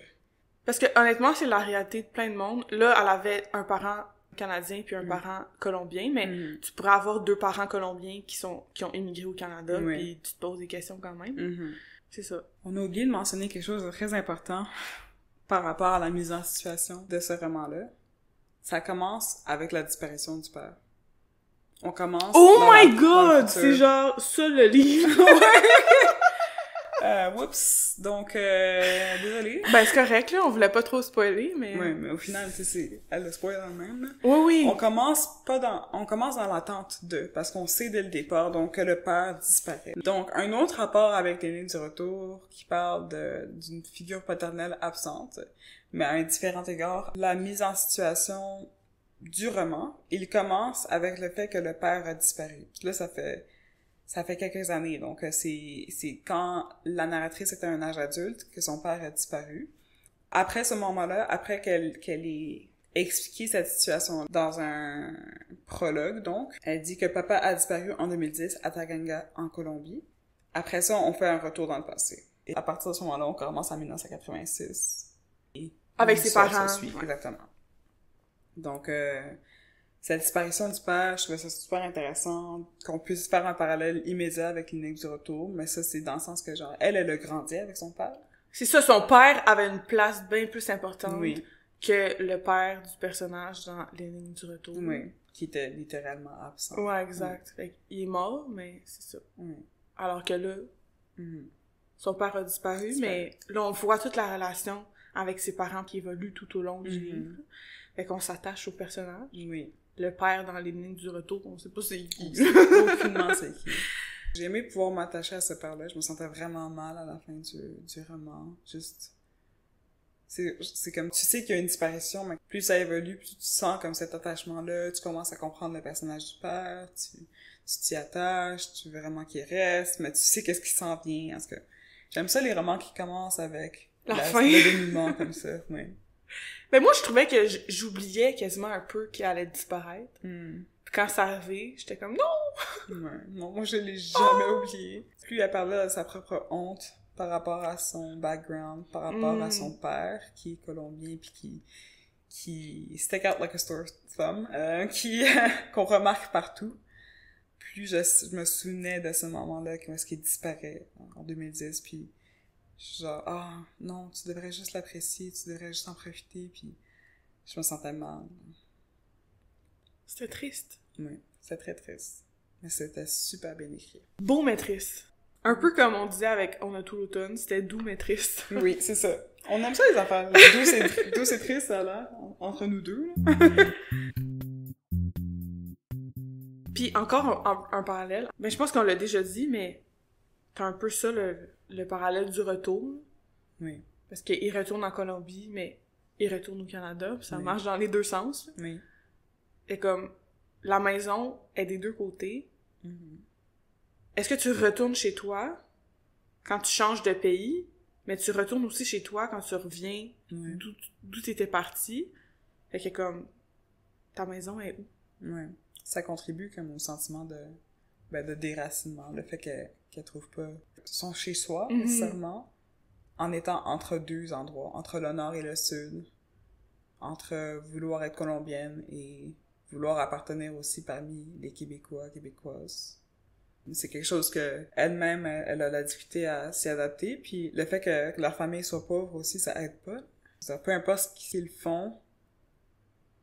Parce que honnêtement, c'est la réalité de plein de monde. Là, elle avait un parent canadien puis un parent colombien, mais tu pourrais avoir deux parents colombiens qui ont immigré au Canada, puis tu te poses des questions quand même. C'est ça. On a oublié de mentionner quelque chose de très important. par rapport à la mise en situation de ce roman-là, ça commence avec la disparition du père. On commence... Oh dans my dans le god! futur. C'est genre ça le livre! Oups! Donc, désolée. Ben, c'est correct, là, on voulait pas trop spoiler, mais... Oui, mais au final, tu sais, elle le spoil elle-même, là. Oui, oui. On commence dans l'attente de, parce qu'on sait dès le départ, donc, que le père disparaît. Donc, un autre rapport avec les lignes du retour qui parle d'une figure paternelle absente, mais à un différent égard, la mise en situation du roman, il commence avec le fait que le père a disparu. Puis là, ça fait quelques années, donc c'est quand la narratrice était à un âge adulte que son père a disparu. Après ce moment-là, après qu'elle ait expliqué cette situation dans un prologue, donc, elle dit que papa a disparu en 2010 à Taganga, en Colombie. Après ça, on fait un retour dans le passé. Et à partir de ce moment-là, on commence en 1986. Et avec ses l'histoire parents. se suit, exactement. Donc, cette disparition du père, je trouvais ça super intéressant, qu'on puisse faire un parallèle immédiat avec l'inné du retour, mais ça, c'est dans le sens que, genre, elle a grandi avec son père. C'est ça, son père avait une place bien plus importante Oui. que le père du personnage dans l'énigme du retour. Oui. Qui était littéralement absent. Ouais, exact. Fait qu'il est mort, mais c'est ça. Oui. Alors que là, Mhm. son père a disparu, mais là, on voit toute la relation avec ses parents qui évolue tout au long du livre. Fait qu'on s'attache au personnage. Oui. Le père dans l'énigme du retour, on sait pas c'est qui. Aucunement c'est qui. J'ai aimé pouvoir m'attacher à ce père-là. Je me sentais vraiment mal à la fin du roman. Juste... C'est comme... Tu sais qu'il y a une disparition, mais plus ça évolue, plus tu sens comme cet attachement-là. Tu commences à comprendre le personnage du père. Tu t'y attaches. Tu veux vraiment qu'il reste. Mais tu sais qu'est-ce qui s'en vient. Parce que j'aime ça, les romans qui commencent avec La fin. le dénouement comme ça. Oui. Mais moi, je trouvais que j'oubliais quasiment un peu qu'il allait disparaître. Mm. Puis quand ça arrivait, j'étais comme non! Ouais. Non, moi, je l'ai jamais oublié. Plus elle parlait de sa propre honte par rapport à son background, par rapport à son père, qui est colombien, puis qui stick out like a sore thumb, qu'on remarque partout. Plus je me souvenais de ce moment-là, comment est-ce qu'il disparaît en 2010, puis genre, non, tu devrais juste l'apprécier, tu devrais juste en profiter, puis je me sentais mal. C'était triste. Oui, c'était très triste. Mais c'était super bien écrit. Beau mais triste. Un peu comme on disait avec On a tout l'automne, c'était doux mais triste. Oui, c'est ça. On aime ça les affaires. Douce et triste, ça a l'air, entre nous deux. Là. Puis encore un parallèle. Ben, je pense qu'on l'a déjà dit, mais t'as un peu ça, le parallèle du retour. Oui. Parce qu'il retourne en Colombie, mais il retourne au Canada, puis ça Oui. marche dans les deux sens. Oui. Et comme, la maison est des deux côtés. Mhm. Est-ce que tu retournes chez toi quand tu changes de pays, mais tu retournes aussi chez toi quand tu reviens Oui. d'où t'étais parti? Fait que comme, ta maison est où? Oui. Ça contribue comme au sentiment de déracinement, le fait qu'elle trouve pas son chez-soi, nécessairement, en étant entre deux endroits, entre le nord et le sud, entre vouloir être colombienne et vouloir appartenir aussi parmi les Québécois, Québécoises. C'est quelque chose que elle-même, elle a la difficulté à s'y adapter, puis le fait que leur famille soit pauvre aussi, ça aide pas. Peu importe ce qu'ils font,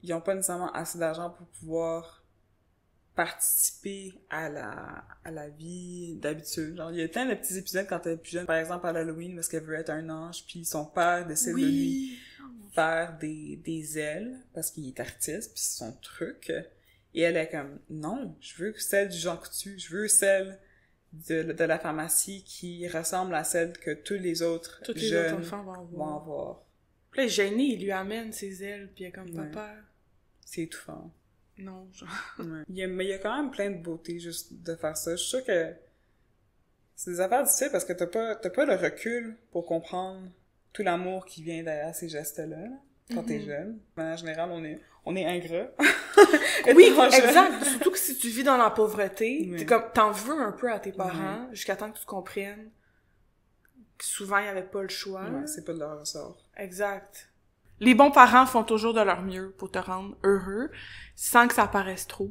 ils ont pas nécessairement assez d'argent pour pouvoir participer à la vie d'habitude. Genre, il y a plein de petits épisodes quand elle est plus jeune, par exemple à l'Halloween, parce qu'elle veut être un ange, puis son père décide de lui faire des ailes, parce qu'il est artiste, puis c'est son truc. Et elle est comme, non, je veux celle du Jean Coutu, je veux celle de la pharmacie qui ressemble à celle que tous les autres jeunes enfants vont avoir. Puis là, gêné, il lui amène ses ailes, puis elle est comme, Ouais. papa, C'est étouffant. non, genre... Ouais. Mais il y a quand même plein de beauté juste de faire ça. Je suis sûre que c'est des affaires difficiles parce que t'as pas le recul pour comprendre tout l'amour qui vient derrière ces gestes-là, là, quand t'es jeune. Mais en général, on est ingrat. Oui, Étant jeune. exact. Surtout que si tu vis dans la pauvreté, Oui. t'es comme, t'en veux un peu à tes parents, jusqu'à temps que tu comprennes que souvent, il y avait pas le choix. Ouais, c'est pas de leur ressort. Exact. Les bons parents font toujours de leur mieux pour te rendre heureux, sans que ça paraisse trop,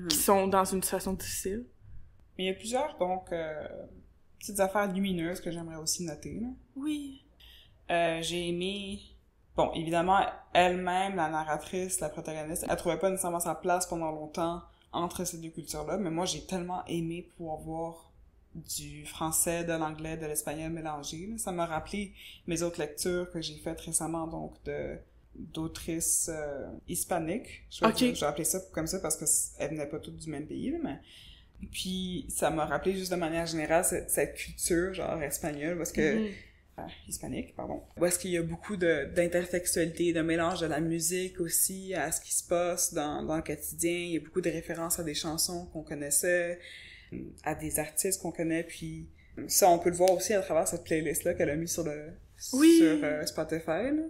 qui sont dans une situation difficile. Mais il y a plusieurs, donc, petites affaires lumineuses que j'aimerais aussi noter, là. Oui. J'ai aimé bon, évidemment, elle-même, la narratrice, la protagoniste, elle trouvait pas nécessairement sa place pendant longtemps entre ces deux cultures-là, mais moi, j'ai tellement aimé pouvoir voir du français, de l'anglais, de l'espagnol mélangé. Là. Ça m'a rappelé mes autres lectures que j'ai faites récemment, donc d'autrices hispaniques. Je vais appeler ça comme ça parce qu'elles venaient pas toutes du même pays, là, mais... Puis ça m'a rappelé juste de manière générale cette culture, genre espagnole, parce que... hispanique, pardon. Où est-ce qu'il y a beaucoup d'intertextualité, de mélange de la musique aussi à ce qui se passe dans le quotidien. Il y a beaucoup de références à des chansons qu'on connaissait, à des artistes qu'on connaît, puis ça, on peut le voir aussi à travers cette playlist-là qu'elle a mis sur Spotify, là.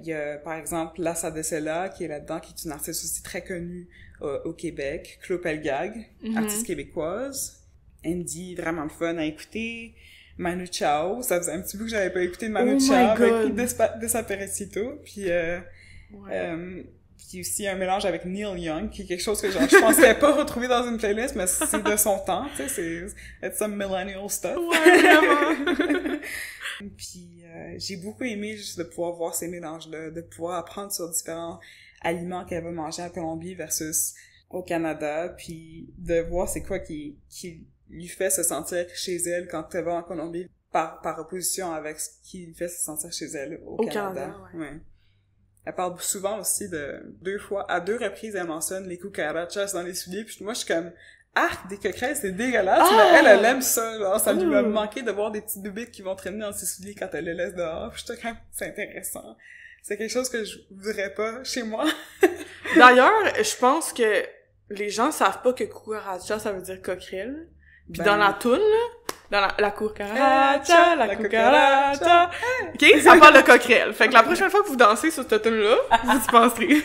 Il y a, par exemple, Lassa de Sela, qui est là-dedans, qui est une artiste aussi très connue au Québec. Chloé Pelgag, artiste québécoise. Andy, vraiment le fun à écouter. Manu Chao, ça faisait un petit bout que j'avais pas écouté de Manu Chao avec Desaparecito, puis puis aussi un mélange avec Neil Young, qui est quelque chose que genre je pensais pas retrouver dans une playlist, mais c'est de son temps, tu sais, c'est some millennial stuff. Ouais, vraiment. Puis j'ai beaucoup aimé juste de pouvoir voir ces mélanges-là, de pouvoir apprendre sur différents aliments qu'elle va manger en Colombie versus au Canada, puis de voir c'est quoi qui lui fait se sentir chez elle quand elle va en Colombie par opposition avec ce qui lui fait se sentir chez elle au Canada. Ouais. Elle parle souvent aussi à deux reprises, elle mentionne les cucarachas dans les souliers, puis moi je suis comme des coquerelles, c'est dégueulasse, mais elle aime ça, genre ça lui a manqué de voir des petites bébites qui vont traîner dans ses souliers quand elle les laisse dehors, puis j'étais comme c'est intéressant. C'est quelque chose que je voudrais pas chez moi. D'ailleurs, je pense que les gens savent pas que cucaracha ça veut dire coquerelle. Puis dans la toune, là, dans la cucaracha, la cucaracha, OK, ça parle de coquerelle. Fait que la prochaine fois que vous dansez sur cette toune-là, vous y penserez.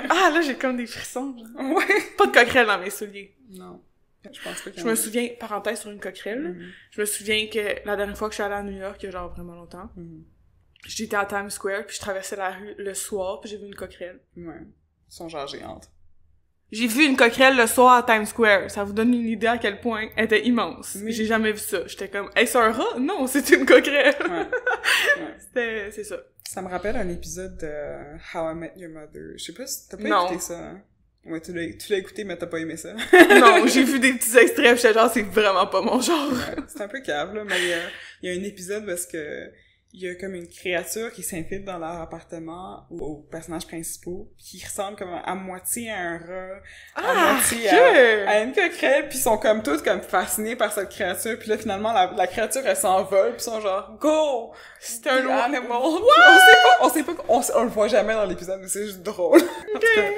Là, j'ai comme des frissons. Là. Ouais. Pas de coquerelle dans mes souliers. Non. Je pense pas qu'il y Je me souviens, parenthèse sur une coquerelle, je me souviens que la dernière fois que je suis allée à New York, il y a genre vraiment longtemps, j'étais à Times Square, puis je traversais la rue le soir, puis j'ai vu une coquerelle. Ouais. Ils sont genre géantes. J'ai vu une coquerelle le soir à Times Square. Ça vous donne une idée à quel point elle était immense. Oui. J'ai jamais vu ça. J'étais comme, hey, c'est un rat? Non, c'est une coquerelle. Ouais. C'est ça. Ça me rappelle un épisode de How I Met Your Mother. Je sais pas si t'as pas écouté ça. Hein? Ouais, tu l'as écouté, mais t'as pas aimé ça. Non, j'ai vu des petits extraits, j'étais genre, c'est vraiment pas mon genre. Ouais, c'est un peu cave, là, mais il y a un épisode parce que il y a comme une créature qui s'infiltre dans leur appartement aux personnages principaux, qui ressemble comme à moitié à un rat, à moitié à une coquerelle, puis ils sont comme tous comme fascinés par cette créature, puis là finalement la créature elle s'envole, puis ils sont genre go, c'est un animal. On sait pas, on le voit jamais dans l'épisode, mais c'est juste drôle. Okay.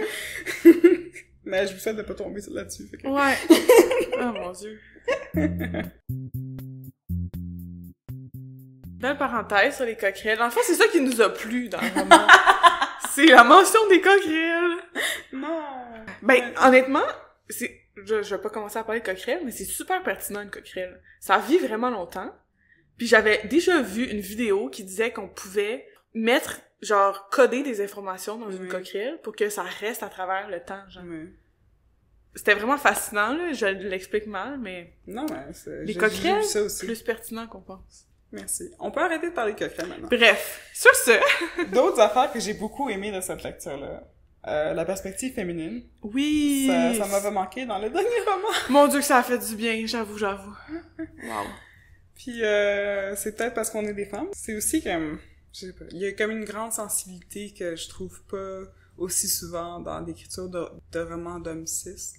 Mais je vous souhaite de pas tomber là-dessus. Que... Ouais. Oh mon Dieu. Belle parenthèse sur les coquerelles. En fait, c'est ça qui nous a plu dans le roman. C'est la mention des coquerelles. Non. Ben, honnêtement, je vais pas commencer à parler de coquerelles, mais c'est super pertinent une coquerelle. Ça vit vraiment longtemps. Puis j'avais déjà vu une vidéo qui disait qu'on pouvait mettre, genre, coder des informations dans une coquerelle pour que ça reste à travers le temps, genre. C'était vraiment fascinant, là. Je l'explique mal, mais... Non, mais les coquerelles, plus pertinent qu'on pense. Merci. On peut arrêter de parler de coquerelles maintenant. Bref, sur ce... D'autres affaires que j'ai beaucoup aimées de cette lecture-là. La perspective féminine. Oui! Ça m'avait manqué dans le dernier roman. Mon Dieu que ça a fait du bien, j'avoue. Wow. Puis c'est peut-être parce qu'on est des femmes. C'est aussi comme... Je sais pas. Il y a comme une grande sensibilité que je trouve pas aussi souvent dans l'écriture de romans d'hommes cis.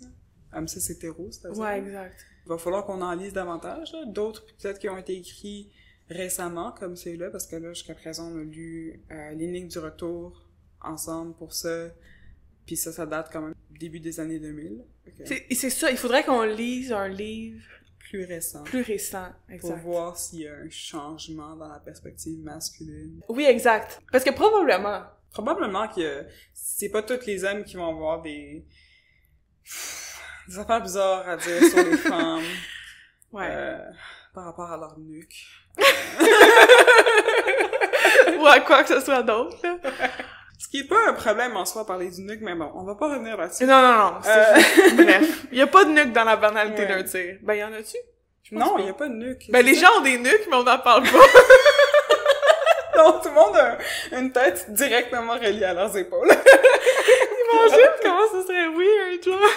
Hommes cis hétéros, c'est-à-dire. Ouais, exact. Il va falloir qu'on en lise davantage. Là. D'autres peut-être qui ont été écrits récemment, comme celui-là, parce que là, jusqu'à présent, on a lu Les lignes du retour ensemble pour ça. Puis ça date quand même début des années 2000. Okay. C'est ça, il faudrait qu'on lise un livre plus récent, exact. Pour voir s'il y a un changement dans la perspective masculine. Oui, exact. Parce que Probablement que c'est pas tous les hommes qui vont avoir des affaires bizarres à dire sur les femmes. Ouais. Par rapport à leur nuque. Ou à quoi que ce soit d'autre, là. Ce qui est pas un problème en soi, parler du nuque, mais bon, on va pas revenir là-dessus. Non. Bref. Il y a pas de nuque dans la banalité d'un tir. Ben, y en a-tu? Non, il y a pas de nuque. Ben, les gens ont des nuques, mais on n'en parle pas. Non, tout le monde a une tête directement reliée à leurs épaules. Imagine comment ça serait weird, genre.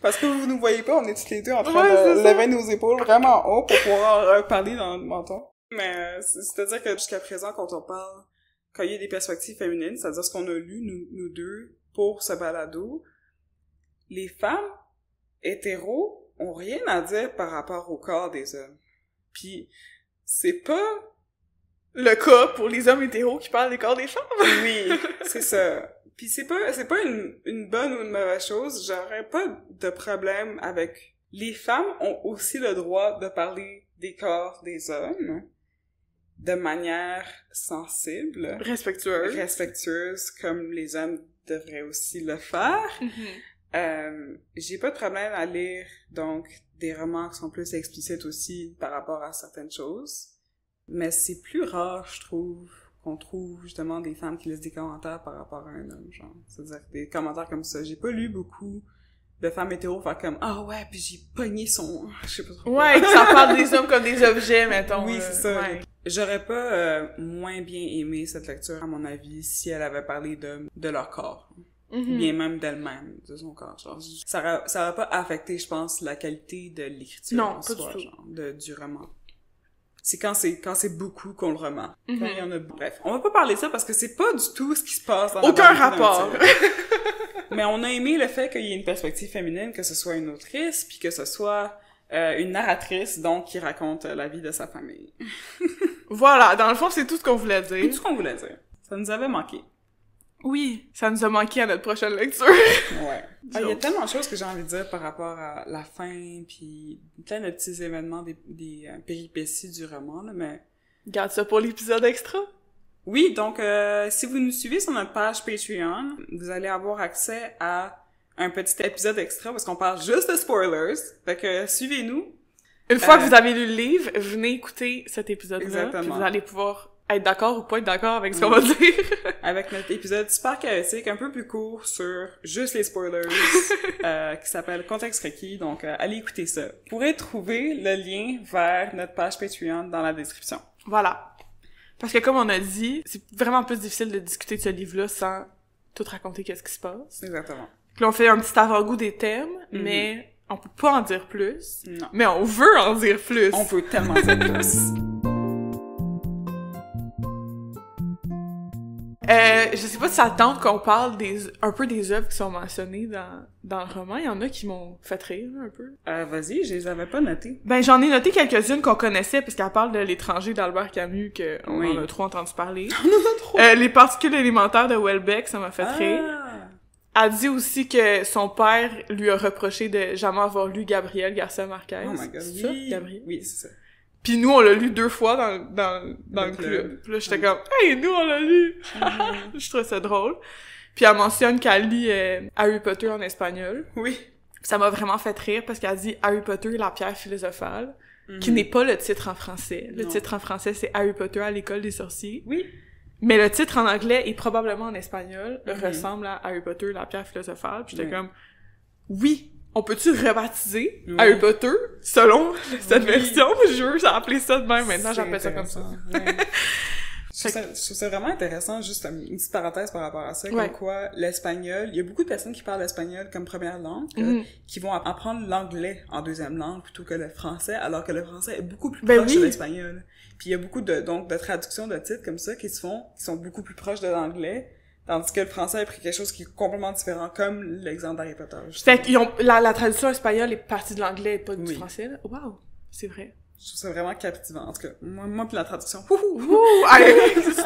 Parce que vous nous voyez pas, on est toutes les deux en train de lever nos épaules vraiment haut pour pouvoir parler dans le menton. Mais c'est-à-dire que jusqu'à présent, quand on parle, quand il y a des perspectives féminines, c'est-à-dire ce qu'on a lu, nous deux, pour ce balado, les femmes hétéros ont rien à dire par rapport au corps des hommes. Puis, c'est pas le cas pour les hommes hétéros qui parlent des corps des femmes. Oui, c'est ça. Puis c'est pas une bonne ou une mauvaise chose. J'aurais pas de problème avec... Les femmes ont aussi le droit de parler des corps des hommes de manière sensible. Respectueuse, comme les hommes devraient aussi le faire. J'ai pas de problème à lire, donc, des romans qui sont plus explicites aussi par rapport à certaines choses. Mais c'est plus rare, je trouve, qu'on trouve justement des femmes qui laissent des commentaires par rapport à un homme, genre. C'est-à-dire des commentaires comme ça. J'ai pas lu beaucoup de femmes hétéros faire comme « Ah ouais, puis j'ai pogné son... » Je sais pas trop. Ouais, ça parle des hommes comme des objets, mettons. Oui, c'est ça. Ouais. J'aurais pas moins bien aimé cette lecture, à mon avis, si elle avait parlé de leur corps. Bien même d'elle-même, de son corps. Genre, ça aurait pas affecté, je pense, la qualité de l'écriture. Non, en pas soi, du tout. genre, du roman. C'est quand c'est beaucoup qu'on le remarque. Quand il y en a... Bref, on va pas parler de ça parce que c'est pas du tout ce qui se passe dans aucun rapport. Mais on a aimé le fait qu'il y ait une perspective féminine, que ce soit une autrice, puis que ce soit une narratrice, donc, qui raconte la vie de sa famille. Voilà, dans le fond, c'est tout ce qu'on voulait dire. C'est tout ce qu'on voulait dire. Ça nous avait manqué. Oui, ça nous a manqué à notre prochaine lecture. Ouais. Il y a tellement de choses que j'ai envie de dire par rapport à la fin, puis plein de petits événements, des péripéties du roman, là, mais... Garde ça pour l'épisode extra. Oui, donc, si vous nous suivez sur notre page Patreon, vous allez avoir accès à un petit épisode extra, parce qu'on parle juste de spoilers. Fait que, suivez-nous. Une fois que vous avez lu le livre, venez écouter cet épisode-là. Exactement. Puis vous allez pouvoir être d'accord ou pas être d'accord avec ce qu'on va dire. Avec notre épisode super chaotique, un peu plus court sur juste les spoilers, qui s'appelle Contexte requis. Donc, allez écouter ça. Vous pourrez trouver le lien vers notre page Patreon dans la description. Voilà. Parce que comme on a dit, c'est vraiment plus difficile de discuter de ce livre-là sans tout raconter qu'est-ce qui se passe. Exactement. Puis là, on fait un petit avant-goût des thèmes, mais on peut pas en dire plus. Non. Mais on veut en dire plus. On peut tellement dire plus. Je sais pas si ça tente qu'on parle un peu des œuvres qui sont mentionnées dans le roman. Il y en a qui m'ont fait rire, un peu. Vas-y, je les avais pas notées. Ben, j'en ai noté quelques-unes qu'on connaissait, puisqu'elle parle de L'étranger d'Albert Camus, qu'on en a trop entendu parler. On en a trop! Les particules élémentaires de Houellebecq, ça m'a fait rire. Elle dit aussi que son père lui a reproché de jamais avoir lu Gabriel Garcia Marquez. Oh my god, C'est ça, Gabriel? Oui, c'est ça. Puis nous, on l'a lu 2 fois dans le club. Puis là, j'étais comme « Hey, nous, on l'a lu! » Je trouve ça drôle. Puis elle mentionne qu'elle lit Harry Potter en espagnol. Oui. Ça m'a vraiment fait rire parce qu'elle dit Harry Potter, la pierre philosophale, qui n'est pas le titre en français. Le titre en français, c'est Harry Potter à l'école des sorciers. Oui. Mais le titre en anglais et probablement en espagnol ressemble à Harry Potter, la pierre philosophale. Puis j'étais comme oui, on peut-tu rebaptiser Harry Potter selon cette version? Je veux appeler ça de même. Maintenant, j'appelle ça comme ça. Ouais. Je trouve ça vraiment intéressant, juste une petite parenthèse par rapport à ça, comme quoi l'espagnol, il y a beaucoup de personnes qui parlent l'espagnol comme première langue, qui vont apprendre l'anglais en deuxième langue plutôt que le français, alors que le français est beaucoup plus proche de l'espagnol. Puis il y a beaucoup de traductions de titres comme ça qui sont beaucoup plus proches de l'anglais, tandis que le français a pris quelque chose qui est complètement différent, comme l'exemple d'Harry Potter. Fait qu'ils ont, la traduction espagnole est partie de l'anglais et pas du français, là. Wow! C'est vrai. Je trouve ça vraiment captivant. En tout cas, moi puis la traduction.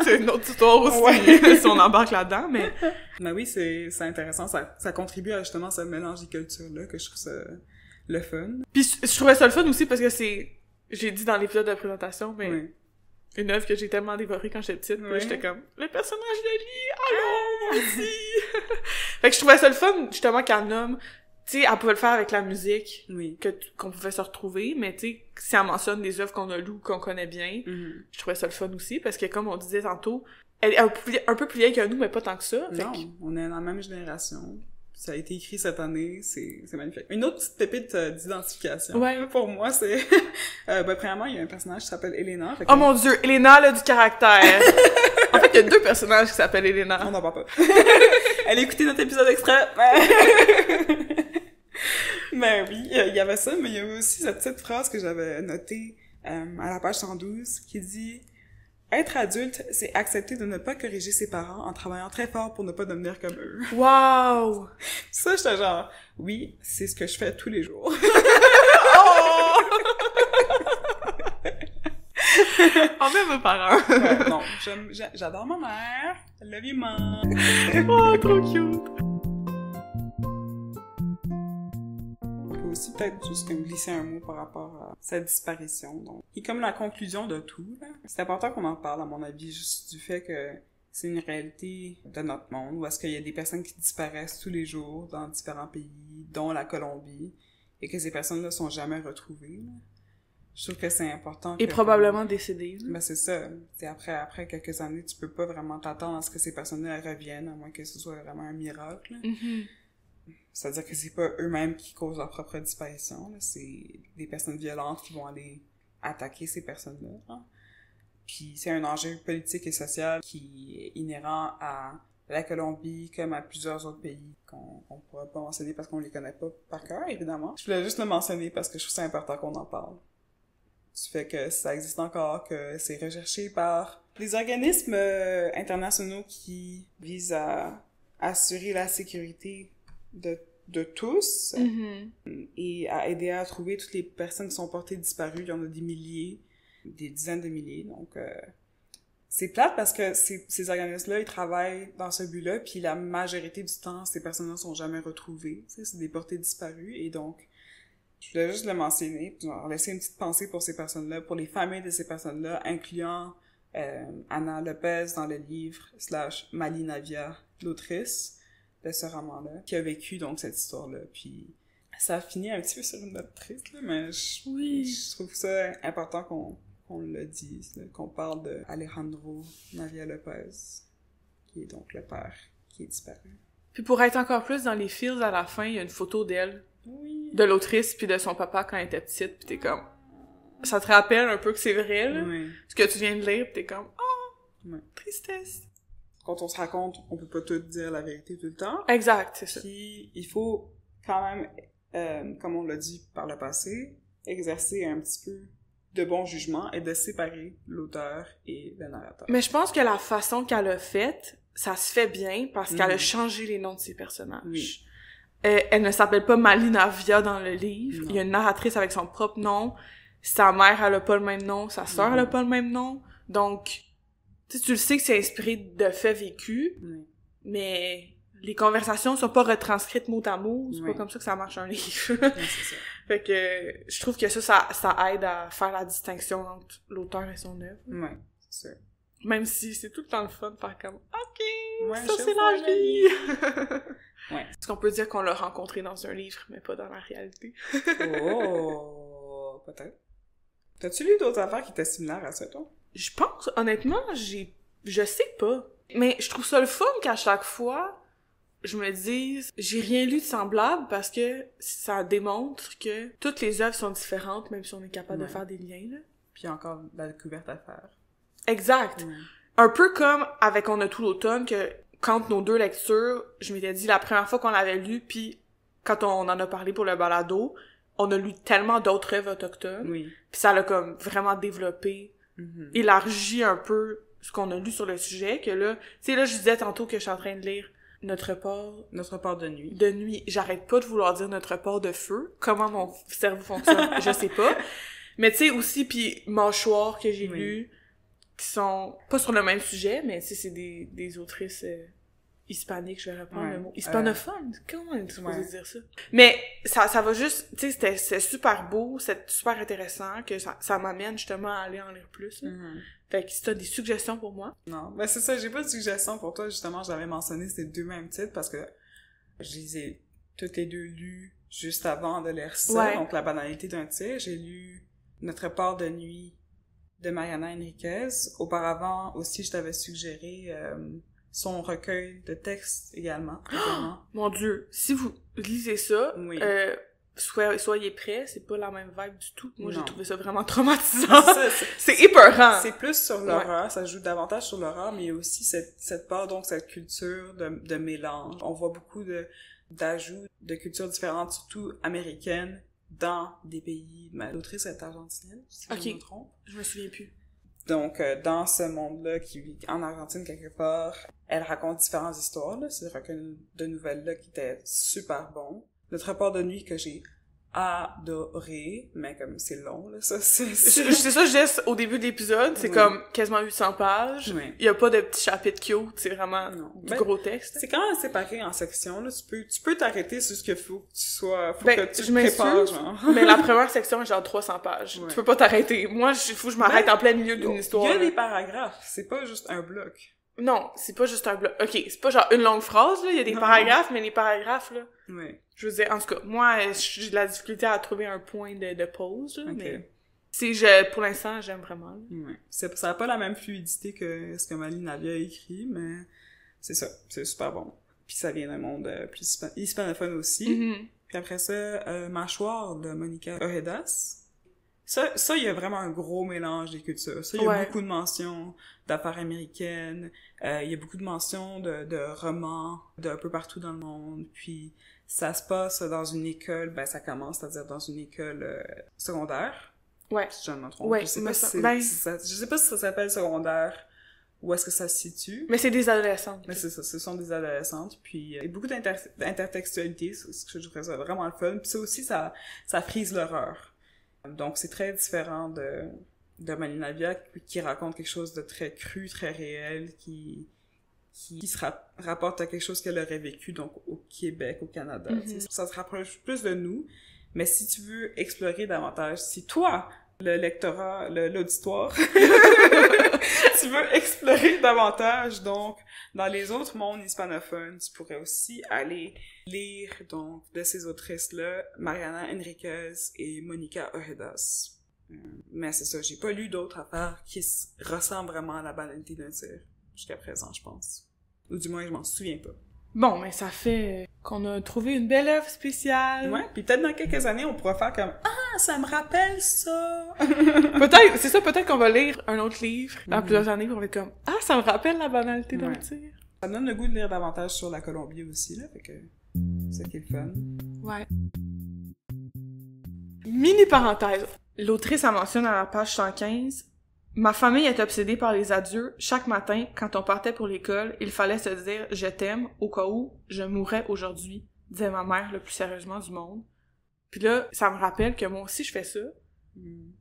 C'est une autre histoire aussi, si on embarque là-dedans, mais... Mais oui, c'est intéressant. Ça contribue à justement ce mélange des cultures-là, que je trouve ça le fun. Puis je trouvais ça le fun aussi parce que j'ai dit dans l'épisode de présentation, mais une œuvre que j'ai tellement dévorée quand j'étais petite, puis j'étais comme, le personnage de Lee, allô, aussi! Fait que je trouvais ça le fun, justement, qu'elle nomme. Tu sais, elle pouvait le faire avec la musique, qu'on pouvait se retrouver, mais tu sais, si elle mentionne des œuvres qu'on a lues, qu'on connaît bien, je trouvais ça le fun aussi, parce que comme on disait tantôt, elle est un peu plus vieille que nous, mais pas tant que ça. Non, on est dans la même génération. Ça a été écrit cette année, c'est magnifique. Une autre petite pépite d'identification. Ouais. Pour moi, c'est... premièrement, il y a un personnage qui s'appelle Elena. Oh mon Dieu, Elena, elle a du caractère! En fait, il y a 2 personnages qui s'appellent Elena. On n'en parle pas. Elle a écouté notre épisode extrait. Ben oui, il y avait ça, mais il y avait aussi cette petite phrase que j'avais notée à la page 112 qui dit « Être adulte, c'est accepter de ne pas corriger ses parents en travaillant très fort pour ne pas devenir comme eux. » Wow! Ça, j'étais genre « Oui, c'est ce que je fais tous les jours. » Oh! On met mes parents. Non, j'adore ma mère. Love you, mom. Oh, trop cute. On peut aussi peut-être juste comme glisser un mot par rapport à sa disparition. Donc, et comme la conclusion de tout, là, c'est important qu'on en parle, à mon avis, juste du fait que c'est une réalité de notre monde, où est-ce qu'il y a des personnes qui disparaissent tous les jours dans différents pays, dont la Colombie, et que ces personnes-là sont jamais retrouvées, là. Je trouve que c'est important. Et probablement décédé. Ben c'est ça. T'sais, après quelques années, tu peux pas vraiment t'attendre à ce que ces personnes-là reviennent, à moins que ce soit vraiment un miracle. Mm-hmm. C'est-à-dire que c'est pas eux-mêmes qui causent leur propre disparition, là. C'est des personnes violentes qui vont aller attaquer ces personnes-là. Hein. Puis c'est un enjeu politique et social qui est inhérent à la Colombie comme à plusieurs autres pays qu'on pourra pas mentionner parce qu'on les connaît pas par cœur, évidemment. Je voulais juste le mentionner parce que je trouve ça important qu'on en parle. Du fait que ça existe encore, que c'est recherché par des organismes internationaux qui visent à assurer la sécurité de tous et à aider à trouver toutes les personnes qui sont portées disparues. Il y en a des milliers, des dizaines de milliers. Donc, c'est plate parce que ces organismes-là, ils travaillent dans ce but-là, puis la majorité du temps, ces personnes-là sont jamais retrouvées. Tu sais, c'est des portées disparues, et donc je voulais juste le mentionner, puis laisser une petite pensée pour ces personnes-là, pour les familles de ces personnes-là, incluant Ana Lopez dans le livre / Mali Navia, l'autrice de ce roman-là, qui a vécu donc cette histoire-là. Puis ça a fini un petit peu sur une note triste, là, mais je trouve ça important qu'on le dise, là, qu'on parle de Alejandro Navia Lopez, qui est donc le père qui est disparu. Puis pour être encore plus dans les feels, à la fin, il y a une photo d'elle. Oui. De l'autrice puis de son papa quand elle était petite, pis t'es comme... Ça te rappelle un peu que c'est vrai, là? Oui. Ce que tu viens de lire, pis t'es comme... Oui. Tristesse. Quand on se raconte, on peut pas tout dire la vérité tout le temps. Exact, c'est ça. Puis il faut quand même, comme on l'a dit par le passé, exercer un petit peu de bon jugement et de séparer l'auteur et le narrateur. Mais je pense que la façon qu'elle a faite, ça se fait bien parce qu'elle a changé les noms de ses personnages. Oui. Elle ne s'appelle pas Mali Navia dans le livre. Non. Il y a une narratrice avec son propre nom. Sa mère, elle a pas le même nom. Sa sœur, elle a pas le même nom. Donc, tu le sais que c'est inspiré de faits vécus, mais les conversations sont pas retranscrites mot à mot. C'est pas comme ça que ça marche un livre. C'est ça. Fait que je trouve que ça aide à faire la distinction entre l'auteur et son œuvre. Ouais, c'est sûr. Même si c'est tout le temps le fun de faire comme « OK, Ouais, ça c'est la vie! » Ouais. Est-ce qu'on peut dire qu'on l'a rencontré dans un livre, mais pas dans la réalité? Oh, peut-être. T'as-tu lu d'autres affaires qui étaient similaires à ça, toi? Je pense, honnêtement, je sais pas. Mais je trouve ça le fun qu'à chaque fois, je me dise, j'ai rien lu de semblable parce que ça démontre que toutes les œuvres sont différentes, même si on est capable de faire des liens, là. Puis encore de la découverte à faire. Exact. Un peu comme avec On a tout l'automne, que quand nos 2 lectures, je m'étais dit la première fois qu'on l'avait lu, puis quand on en a parlé pour le balado, on a lu tellement d'autres œuvres autochtones. Oui. Puis ça l'a comme vraiment développé, élargi un peu ce qu'on a lu sur le sujet, que là, tu sais, là, je disais tantôt que je suis en train de lire Notre port de nuit. De nuit. J'arrête pas de vouloir dire Notre port de feu. Comment mon cerveau fonctionne, je sais pas. Mais tu sais, aussi, puis Mâchoire que j'ai lu, qui sont pas sur le même sujet, mais tu sais, c'est des autrices hispaniques, je vais reprendre le mot. Hispanophone? Comment on est supposé dire ça? Mais ça va juste, tu sais, c'était super beau, c'était super intéressant, que ça m'amène justement à aller en lire plus. Fait que si t'as des suggestions pour moi. Non, ben c'est ça, j'ai pas de suggestions pour toi, justement, j'avais mentionné ces 2 mêmes titres parce que je les ai toutes les 2 lus juste avant de lire ça, donc La banalité d'un tir. J'ai lu Notre port de nuit de Mariana Enriquez. Auparavant aussi, je t'avais suggéré son recueil de textes également. Mon Dieu, si vous lisez ça, Oui. soyez prêts, c'est pas la même vibe du tout. Moi, j'ai Non. trouvé ça vraiment traumatisant. C'est C'est épeurant. C'est plus sur l'horreur, ça joue davantage sur l'horreur, mais il y a aussi cette part, donc cette culture de mélange. On voit beaucoup d'ajouts de cultures différentes, surtout américaines, dans des pays... L'autrice est argentinienne, si je me trompe. Je me souviens plus. Donc, dans ce monde-là, qui vit en Argentine quelque part, elle raconte différentes histoires, là. C'est un recueil de nouvelles-là qui était super bon. Le Tréport de nuit que j'ai adoré, mais comme c'est long, là, ça, c'est ça, je dis au début de l'épisode, c'est comme quasiment 800 pages. Oui. Il y a pas de petits chapitres cute, c'est vraiment du gros texte. C'est quand même séparé en sections, là. Tu peux t'arrêter sur ce qu'il faut que tu sois, faut que tu je te prépares, genre. Mais la première section est genre 300 pages. Ouais. Tu peux pas t'arrêter. Moi, il faut que je m'arrête en plein milieu d'une histoire. Il y a là. des paragraphes, c'est pas juste un bloc. Non, c'est pas juste un bloc. Ok, c'est pas genre une longue phrase, là. Il y a des paragraphes, mais les paragraphes, là. Oui. Je veux dire, en tout cas, moi, j'ai de la difficulté à trouver un point de pause, là, Okay. mais pour l'instant, j'aime vraiment. Là. Ouais. Ça a pas la même fluidité que ce que Mali Navia a écrit, mais c'est ça, c'est super bon. Puis ça vient d'un monde plus hispanophone aussi. Mm-hmm. Puis après ça, Mâchoire de Monica Oredas. Ça, il y a vraiment un gros mélange des cultures. Ça, il y a beaucoup de mentions d'affaires américaines, il y a beaucoup de mentions de romans d'un peu partout dans le monde, puis ça se passe dans une école, ça commence, c'est-à-dire dans une école secondaire. Ouais. Si je ne me trompe. Ouais, je sais pas si ça s'appelle secondaire, où est-ce que ça se situe. Mais c'est des adolescentes. Mais c'est ça, ce sont des adolescentes, puis il y a beaucoup d'intertextualité, c'est ce que je trouve ça vraiment le fun. Puis ça aussi, ça frise l'horreur. Donc c'est très différent de Mali Navia, qui raconte quelque chose de très cru, très réel, qui se rapporte à quelque chose qu'elle aurait vécu, donc au Québec, au Canada. Mm-hmm. Ça se rapproche plus de nous, mais si tu veux explorer davantage, si toi, le lectorat, l'auditoire, tu veux explorer davantage, donc, dans les autres mondes hispanophones, tu pourrais aussi aller lire, donc, de ces autrices-là, Mariana Enriquez et Monica Oredas. Mais c'est ça, j'ai pas lu d'autres affaires qui ressemblent vraiment à la banalité d'un tir, jusqu'à présent, je pense. Ou du moins, je m'en souviens pas. Bon, mais ça fait qu'on a trouvé une belle œuvre spéciale. Ouais, puis peut-être dans quelques années, on pourra faire comme « Ah, ça me rappelle ça! » Peut-être qu'on va lire un autre livre dans plusieurs années, puis on va être comme « Ah, ça me rappelle la banalité d'un tir. » Ça me donne le goût de lire davantage sur la Colombie aussi, là, fait que c'est qui est le fun. Ouais. Mini parenthèse. L'autrice en mentionne à la page 115 « Ma famille est obsédée par les adieux. Chaque matin, quand on partait pour l'école, il fallait se dire « Je t'aime » au cas où je mourrais aujourd'hui, disait ma mère le plus sérieusement du monde. Puis là, ça me rappelle que moi aussi je fais ça,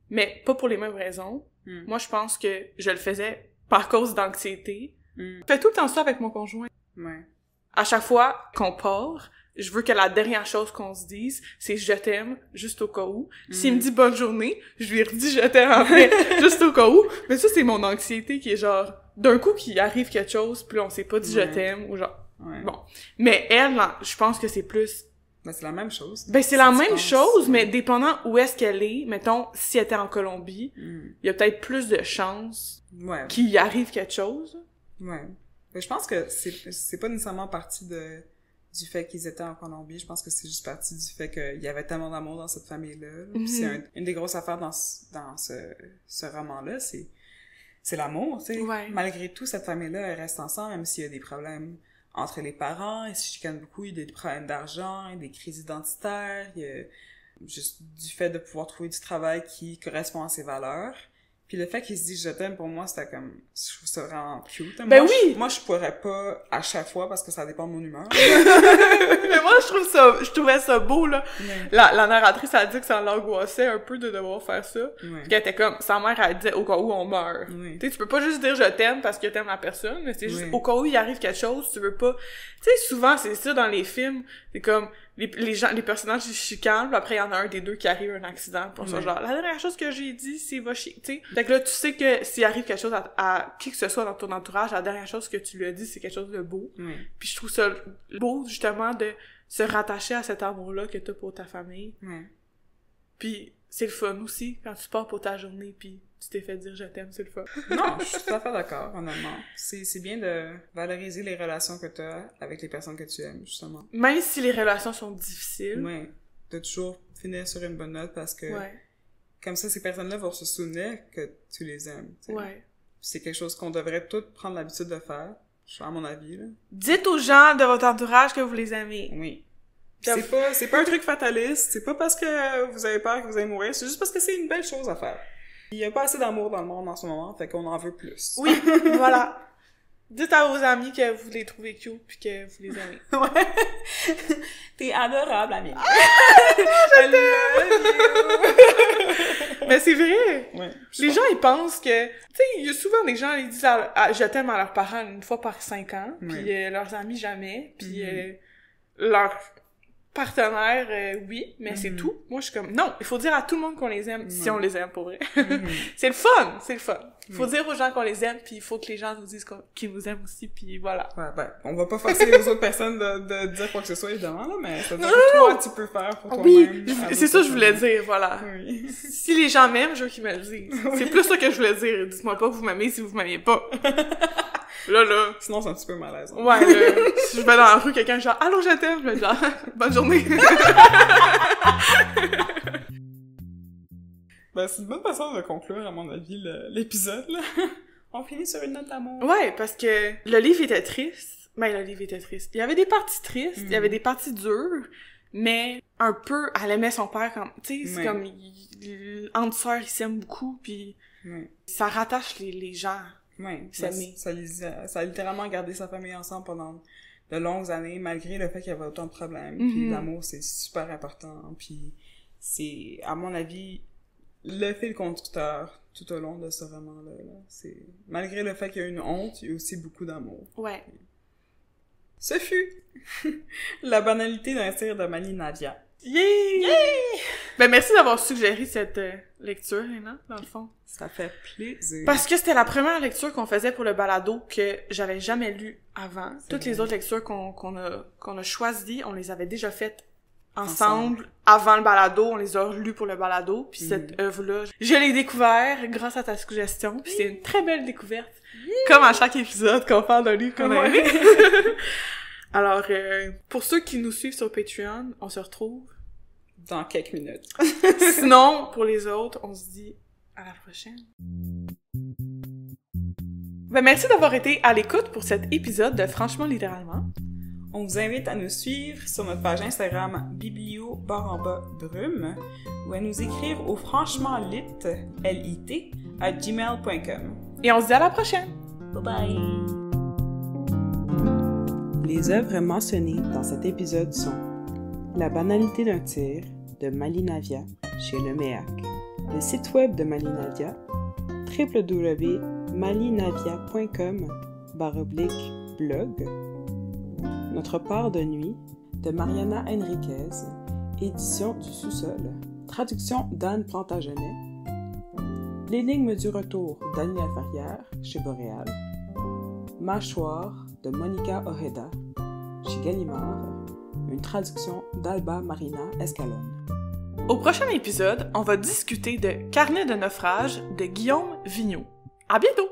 mais pas pour les mêmes raisons. Moi, je pense que je le faisais par cause d'anxiété. Je fais tout le temps ça avec mon conjoint. Ouais. À chaque fois qu'on part, je veux que la dernière chose qu'on se dise, c'est « je t'aime » juste au cas où. S'il me dit « bonne journée », je lui redis « je t'aime » après, juste au cas où. Mais ça, c'est mon anxiété qui est genre, d'un coup qu'il arrive quelque chose, puis on s'est pas dit « je t'aime » ou genre... Bon. Mais elle, je pense que c'est plus... c'est la même chose. C'est la même chose, mais dépendant où est-ce qu'elle est, mettons, si elle était en Colombie, il y a peut-être plus de chances qu'il y arrive quelque chose. Ouais. Mais je pense que c'est pas nécessairement partie du fait qu'ils étaient en Colombie. Je pense que c'est juste partie du fait qu'il y avait tellement d'amour dans cette famille-là. Puis c'est une des grosses affaires dans ce roman-là, c'est l'amour, tu sais. Ouais. Malgré tout, cette famille-là, elle reste ensemble, même s'il y a des problèmes entre les parents, ils se chicanent beaucoup, il y a des problèmes d'argent, il y a des crises identitaires, il y a juste du fait de pouvoir trouver du travail qui correspond à ses valeurs. Puis le fait qu'il se dise « je t'aime », pour moi, c'était comme... Je trouve ça vraiment cute. Moi, je pourrais pas à chaque fois, parce que ça dépend de mon humeur. Mais moi, je trouvais ça beau, là. Ouais. La narratrice, elle a dit que ça l'angoissait un peu de devoir faire ça. Ouais. Qu'elle était comme... Sa mère, elle disait « au cas où on meurt. Ouais. » Tu sais, tu peux pas juste dire « je t'aime » parce que t'aimes la personne, mais c'est juste « au cas où il arrive quelque chose, tu veux pas... » Tu sais, souvent, c'est ça dans les films. C'est comme... les personnages ils chicanent, puis après il y en a un des deux qui arrive un accident pour ça, genre la dernière chose que j'ai dit c'est va chier, tu sais. Fait que là tu sais que s'il arrive quelque chose à qui que ce soit dans ton entourage, la dernière chose que tu lui as dit c'est quelque chose de beau. Puis je trouve ça beau justement de se rattacher à cet amour-là que t'as pour ta famille. Puis c'est le fun aussi quand tu pars pour ta journée puis tu t'es fait dire « je t'aime », c'est le fun. Non, je suis tout à fait d'accord, honnêtement. C'est bien de valoriser les relations que tu as avec les personnes que tu aimes, justement. Même si les relations sont difficiles. Ouais, de toujours finir sur une bonne note parce que Ouais. comme ça, ces personnes-là vont se souvenir que tu les aimes. T'sais. Ouais. C'est quelque chose qu'on devrait toutes prendre l'habitude de faire, à mon avis. Là. Dites aux gens de votre entourage que vous les aimez. Oui. Comme- C'est pas un truc fataliste, c'est pas parce que vous avez peur que vous allez mourir, c'est juste parce que c'est une belle chose à faire. Il y a pas assez d'amour dans le monde en ce moment, fait qu'on en veut plus. Oui, voilà. Dites à vos amis que vous les trouvez cute puis que vous les aimez. Ouais. T'es adorable, amie. Mais c'est vrai! Ouais. Les gens, ils pensent que... Tu sais, il y a souvent des gens, ils disent je t'aime à leurs parents une fois par 5 ans, puis leurs amis jamais, puis leurs partenaires, oui, mais c'est tout. Moi, je suis comme, non, il faut dire à tout le monde qu'on les aime, si on les aime pour vrai. C'est le fun! C'est le fun. Il faut dire aux gens qu'on les aime, puis il faut que les gens nous disent qu'ils nous aiment aussi, puis voilà. Ouais, ben, on va pas forcer les autres personnes de dire quoi que ce soit, évidemment, là, mais c'est-à-dire que toi, tu peux faire pour toi-même. Oui, c'est ça que je voulais dire, voilà. Oui. Si les gens m'aiment, je veux qu'ils me le disent. C'est plus ça que je voulais dire. Dites-moi pas que vous m'aimez si vous m'aimez pas. Là. Sinon, c'est un petit peu malaise. Ouais, là. Si je vais dans la rue, quelqu'un genre, allô, je t'aime, je vais genre, bonne journée. Ben, c'est une bonne façon de conclure, à mon avis, l'épisode, là. On finit sur une note d'amour. Ouais, parce que le livre était triste. Ben, le livre était triste. Il y avait des parties tristes, il y avait des parties dures, mais un peu, elle aimait son père comme, tu sais, c'est comme, entre sœurs, ils s'aiment beaucoup, puis ça rattache les gens. Ouais, ça a littéralement gardé sa famille ensemble pendant de longues années, malgré le fait qu'il y avait autant de problèmes. Puis l'amour, c'est super important. Puis c'est, à mon avis, le fil conducteur tout au long de ce roman-là. C'est, malgré le fait qu'il y a une honte, il y a aussi beaucoup d'amour. Ouais. Ce fut La banalité d'un tir de Mali Nadia. Yay! Ben, merci d'avoir suggéré cette lecture, Léna, dans le fond. Ça fait plaisir. Parce que c'était la première lecture qu'on faisait pour le balado que j'avais jamais lu avant. Toutes les autres lectures qu'on a choisies, on les avait déjà faites ensemble. Avant le balado, on les a lues pour le balado. Puis cette œuvre-là, je l'ai découvert grâce à ta suggestion. Puis c'est une très belle découverte. Comme à chaque épisode qu'on parle d'un livre qu'on a aimé. Alors, pour ceux qui nous suivent sur Patreon, on se retrouve dans quelques minutes. Sinon, pour les autres, on se dit à la prochaine. Ben, merci d'avoir été à l'écoute pour cet épisode de Franchement Littéralement. On vous invite à nous suivre sur notre page Instagram biblio_brume ou à nous écrire au franchement_lit, L-I-T, @gmail.com. Et on se dit à la prochaine! Bye bye! Les œuvres mentionnées dans cet épisode sont La banalité d'un tir de Mali Nadia chez Leméac, le site web de Mali Nadia, www.malinavia.com/blog, Notre part de nuit de Mariana Henriquez, édition du sous-sol, traduction d'Anne Plantagenet, L'énigme du retour d'Daniel Ferrière chez Boréal, Mâchoire de Monica Ojeda chez Gallimard, une traduction d'Alba Marina Escalon. Au prochain épisode, on va discuter de Carnet de naufrage de Guillaume Vigneault. À bientôt!